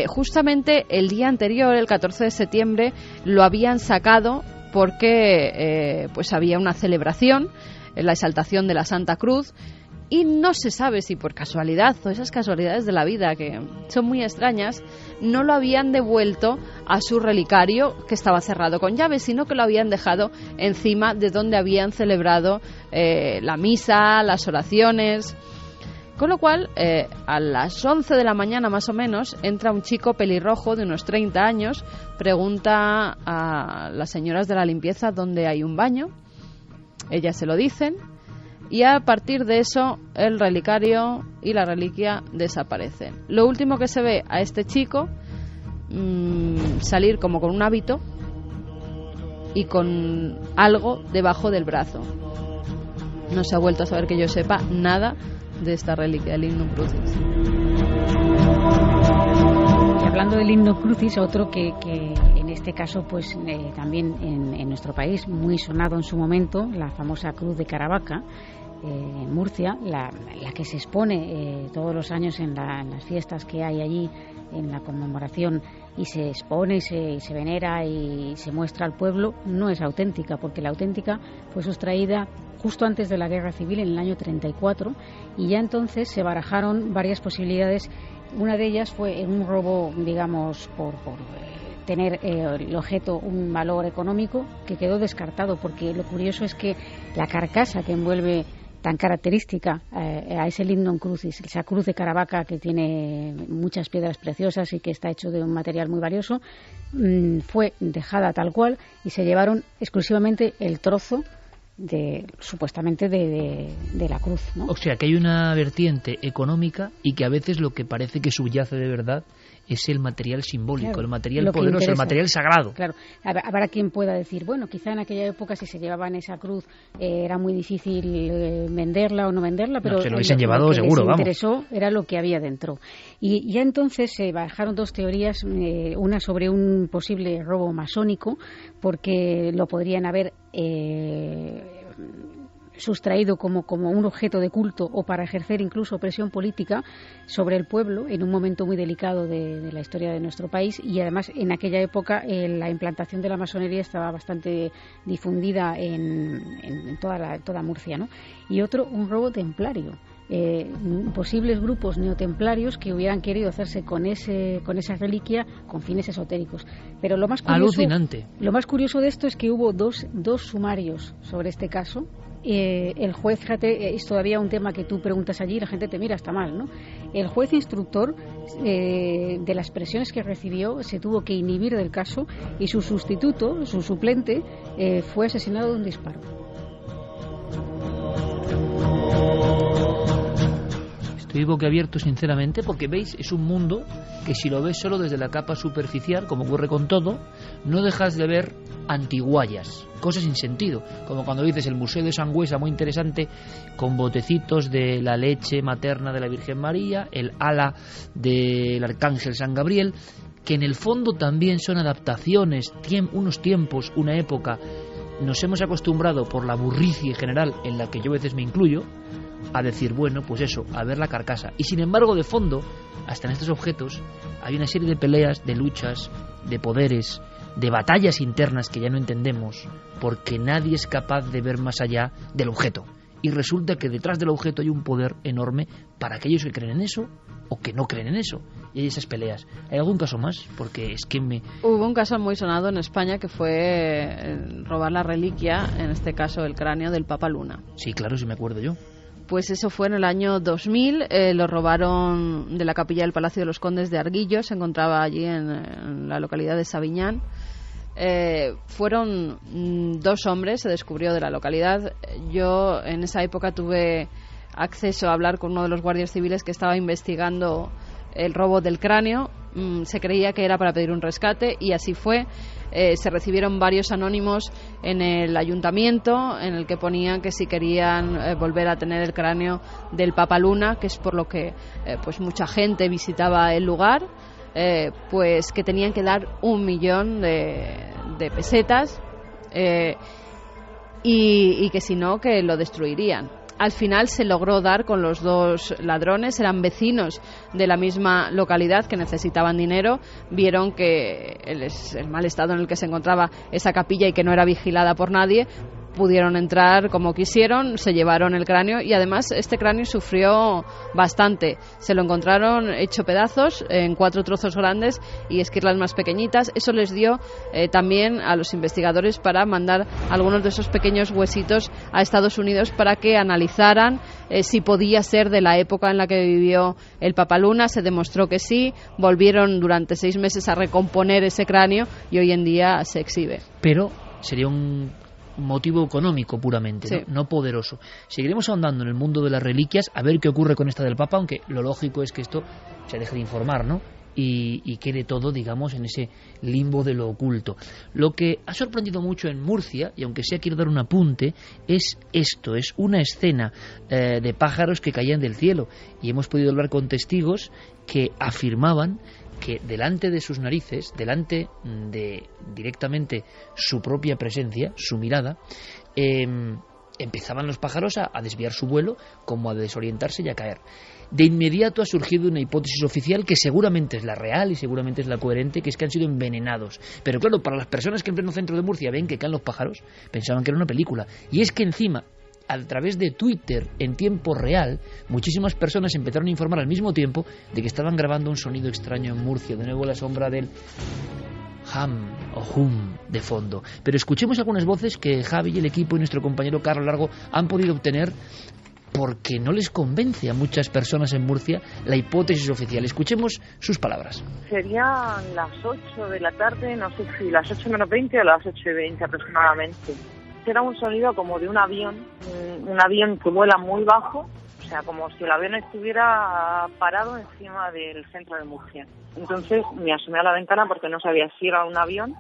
S2: Justamente el día anterior, el 14 de septiembre, lo habían sacado porque pues había una celebración, la exaltación de la Santa Cruz, y no se sabe si por casualidad o esas casualidades de la vida que son muy extrañas, no lo habían devuelto a su relicario, que estaba cerrado con llave, sino que lo habían dejado encima de donde habían celebrado la misa, las oraciones. Con lo cual, a las 11 de la mañana más o menos, entra un chico pelirrojo de unos 30 años, pregunta a las señoras de la limpieza dónde hay un baño. Ellas se lo dicen. Y a partir de eso el relicario y la reliquia desaparecen. Lo último que se ve a este chico salir como con un hábito y con algo debajo del brazo. No se ha vuelto a saber, que yo sepa, nada de esta reliquia del Lignum Crucis.
S13: Y hablando del Lignum Crucis, otro que en este caso pues también en nuestro país muy sonado en su momento, la famosa Cruz de Caravaca en Murcia, la que se expone todos los años en las fiestas que hay allí, en la conmemoración, y se expone y se venera y se muestra al pueblo, no es auténtica, porque la auténtica fue sustraída justo antes de la Guerra Civil, en el año 34, y ya entonces se barajaron varias posibilidades. Una de ellas fue un robo, digamos, por tener el objeto un valor económico, que quedó descartado, porque lo curioso es que la carcasa que envuelve tan característica a ese Lignum Crucis, esa cruz de Caravaca que tiene muchas piedras preciosas y que está hecho de un material muy valioso, fue dejada tal cual y se llevaron exclusivamente el trozo supuestamente de la cruz, ¿no?
S1: O sea, que hay una vertiente económica y que a veces lo que parece que subyace de verdad es el material simbólico, claro, el material poderoso, el material sagrado.
S13: Claro, habrá quien pueda decir, bueno, quizá en aquella época si se llevaban esa cruz era muy difícil venderla o no venderla, pero
S1: se lo hubiesen llevado seguro, vamos.
S13: Lo que les interesó era lo que había dentro. Y ya entonces se bajaron dos teorías, una sobre un posible robo masónico, porque lo podrían haber sustraído como un objeto de culto o para ejercer incluso presión política sobre el pueblo en un momento muy delicado de la historia de nuestro país, y además en aquella época la implantación de la masonería estaba bastante difundida en toda Murcia, ¿no? Y otro, un robo templario. Posibles grupos neotemplarios que hubieran querido hacerse con esa reliquia con fines esotéricos. Pero lo más curioso de esto es que hubo dos sumarios sobre este caso. El juez, fíjate, es todavía un tema que tú preguntas allí y la gente te mira, está mal, ¿no? El juez instructor, de las presiones que recibió, se tuvo que inhibir del caso, y su sustituto, su suplente, fue asesinado de un disparo.
S1: Estoy boquiabierto, sinceramente, porque veis, es un mundo que si lo ves solo desde la capa superficial, como ocurre con todo, no dejas de ver antiguallas, cosas sin sentido, como cuando dices el Museo de Sangüesa, muy interesante, con botecitos de la leche materna de la Virgen María, el ala del Arcángel San Gabriel, que en el fondo también son adaptaciones, unos tiempos, una época, nos hemos acostumbrado por la burricie general en la que yo a veces me incluyo a decir, bueno, pues eso, a ver la carcasa. Y sin embargo, de fondo, hasta en estos objetos, hay una serie de peleas, de luchas, de poderes, de batallas internas que ya no entendemos, porque nadie es capaz de ver más allá del objeto. Y resulta que detrás del objeto hay un poder enorme para aquellos que creen en eso o que no creen en eso. Y hay esas peleas. ¿Hay algún caso más? Porque es que
S2: Hubo un caso muy sonado en España que fue robar la reliquia, en este caso el cráneo del Papa Luna.
S1: Sí, claro, sí me acuerdo yo.
S2: Pues eso fue en el año 2000, lo robaron de la capilla del Palacio de los Condes de Arguillo, se encontraba allí en la localidad de Sabiñán. Fueron 2 hombres, se descubrió, de la localidad. Yo en esa época tuve acceso a hablar con uno de los guardias civiles que estaba investigando el robo del cráneo. Se creía que era para pedir un rescate y así fue. Se recibieron varios anónimos en el ayuntamiento en el que ponían que si querían volver a tener el cráneo del Papa Luna, que es por lo que pues mucha gente visitaba el lugar, pues que tenían que dar 1 millón de pesetas y que si no, que lo destruirían. Al final se logró dar con los 2 ladrones, eran vecinos de la misma localidad que necesitaban dinero, vieron que el mal estado en el que se encontraba esa capilla y que no era vigilada por nadie, pudieron entrar como quisieron, se llevaron el cráneo y además este cráneo sufrió bastante. Se lo encontraron hecho pedazos en 4 trozos grandes y esquirlas más pequeñitas. Eso les dio también a los investigadores para mandar algunos de esos pequeños huesitos a Estados Unidos para que analizaran si podía ser de la época en la que vivió el Papa Luna. Se demostró que sí, volvieron durante 6 meses a recomponer ese cráneo y hoy en día se exhibe.
S1: Pero sería un motivo económico puramente,
S2: sí,
S1: no poderoso. Seguiremos ahondando en el mundo de las reliquias, a ver qué ocurre con esta del Papa, aunque lo lógico es que esto se deje de informar, ¿no? Y quede todo, digamos, en ese limbo de lo oculto. Lo que ha sorprendido mucho en Murcia, y aunque sea quiero dar un apunte, es esto, es una escena de pájaros que caían del cielo, y hemos podido hablar con testigos que afirmaban que delante de sus narices, delante de directamente su propia presencia, su mirada, empezaban los pájaros a desviar su vuelo, como a desorientarse y a caer. De inmediato ha surgido una hipótesis oficial que seguramente es la real y seguramente es la coherente, que es que han sido envenenados. Pero claro, para las personas que en pleno centro de Murcia ven que caen los pájaros, pensaban que era una película. Y es que encima, a través de Twitter en tiempo real, muchísimas personas empezaron a informar al mismo tiempo de que estaban grabando un sonido extraño en Murcia, de nuevo la sombra del hum de fondo. Pero escuchemos algunas voces que Javi y el equipo y nuestro compañero Carlos Largo han podido obtener, porque no les convence a muchas personas en Murcia la hipótesis oficial. Escuchemos sus palabras.
S19: Serían las 8 de la tarde, no sé si las 8 menos 20 o las 8:20 aproximadamente. Era un sonido como de un avión que vuela muy bajo, o sea, como si el avión estuviera parado encima del centro de Murcia. Entonces me asomé a la ventana porque no sabía si era un avión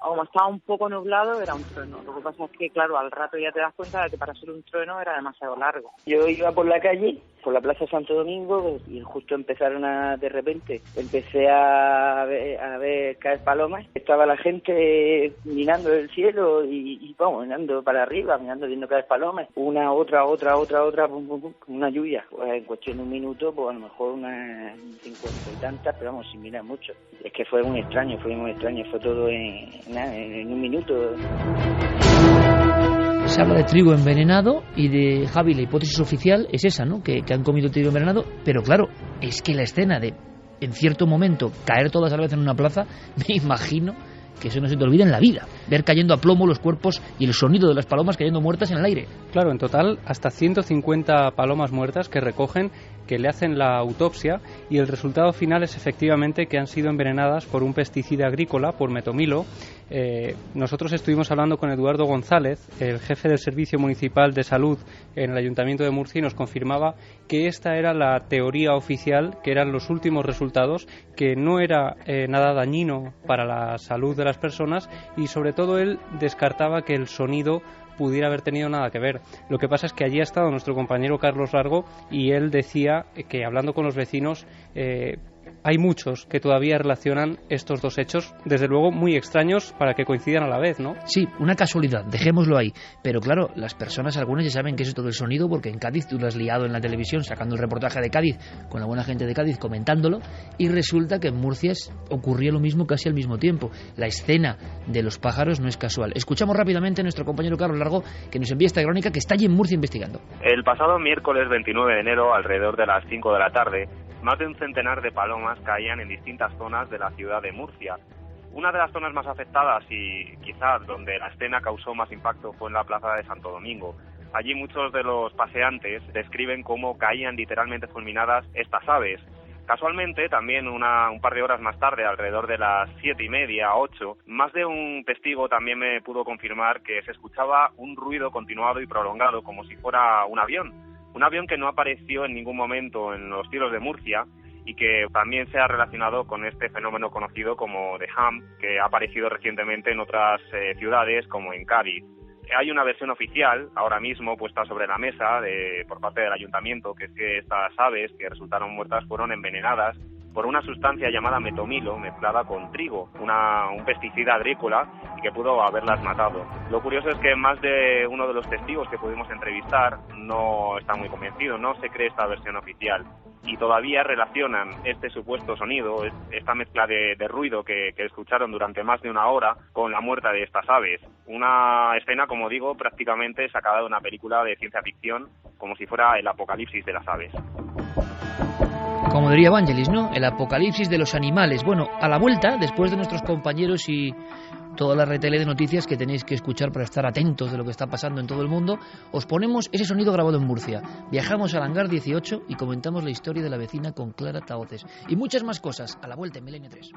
S19: o, como estaba un poco nublado, era un trueno. Lo que pasa es que, claro, al rato ya te das cuenta de que para ser un trueno era demasiado largo.
S20: Yo iba por la calle, por la Plaza Santo Domingo, y justo de repente empecé a ver caer palomas. Estaba la gente mirando el cielo y vamos, mirando para arriba, viendo caer palomas. Una, otra, pum, pum, pum, una lluvia. Pues en cuestión de un minuto, pues a lo mejor unas 50 y tantas, pero vamos, sin mirar mucho. Es que fue muy extraño, fue todo en un minuto.
S1: Se habla de trigo envenenado y de Javi, la hipótesis oficial es esa, ¿no? Que han comido trigo envenenado, pero claro, es que la escena de, en cierto momento, caer todas a la vez en una plaza, me imagino que eso no se te olvida en la vida, ver cayendo a plomo los cuerpos y el sonido de las palomas cayendo muertas en el aire.
S3: Claro, en total hasta 150 palomas muertas que recogen, que le hacen la autopsia, y el resultado final es efectivamente que han sido envenenadas por un pesticida agrícola, por metomilo. Nosotros estuvimos hablando con Eduardo González, el jefe del Servicio Municipal de Salud en el Ayuntamiento de Murcia, y nos confirmaba que esta era la teoría oficial, que eran los últimos resultados, que no era nada dañino para la salud de las personas, y sobre todo él descartaba que el sonido pudiera haber tenido nada que ver. Lo que pasa es que allí ha estado nuestro compañero Carlos Largo, y él decía que, hablando con los vecinos, hay muchos que todavía relacionan estos dos hechos, desde luego muy extraños para que coincidan a la vez, ¿no?
S1: Sí, una casualidad, dejémoslo ahí. Pero claro, las personas, algunas ya saben que es todo el sonido, porque en Cádiz tú lo has liado en la televisión sacando el reportaje de Cádiz con la buena gente de Cádiz comentándolo, y resulta que en Murcia ocurría lo mismo casi al mismo tiempo. La escena de los pájaros no es casual. Escuchamos rápidamente a nuestro compañero Carlos Largo, que nos envía esta crónica, que está allí en Murcia investigando.
S21: El pasado miércoles 29 de enero, alrededor de las 5 de la tarde, más de un centenar de palomas caían en distintas zonas de la ciudad de Murcia. Una de las zonas más afectadas y quizás donde la escena causó más impacto fue en la plaza de Santo Domingo. Allí muchos de los paseantes describen cómo caían literalmente fulminadas estas aves. Casualmente, también un par de horas más tarde, alrededor de las 7:30, 8, más de un testigo también me pudo confirmar que se escuchaba un ruido continuado y prolongado, como si fuera un avión que no apareció en ningún momento en los cielos de Murcia y que también se ha relacionado con este fenómeno conocido como The Hum, que ha aparecido recientemente en otras ciudades, como en Cádiz. Hay una versión oficial, ahora mismo, puesta sobre la mesa por parte del ayuntamiento, que es que estas aves que resultaron muertas fueron envenenadas por una sustancia llamada metomilo mezclada con trigo, un pesticida agrícola, y que pudo haberlas matado. Lo curioso es que más de uno de los testigos que pudimos entrevistar no está muy convencido, no se cree esta versión oficial, y todavía relacionan este supuesto sonido, esta mezcla de ruido que escucharon durante más de una hora con la muerte de estas aves. Una escena, como digo, prácticamente sacada de una película de ciencia ficción, como si fuera el apocalipsis de las aves.
S1: Como diría Vangelis, ¿no? El apocalipsis de los animales. Bueno, a la vuelta, después de nuestros compañeros y toda la retele de noticias que tenéis que escuchar para estar atentos de lo que está pasando en todo el mundo, os ponemos ese sonido grabado en Murcia. Viajamos al hangar 18 y comentamos la historia de la vecina con Clara Tahoces. Y muchas más cosas a la vuelta en Milenio 3.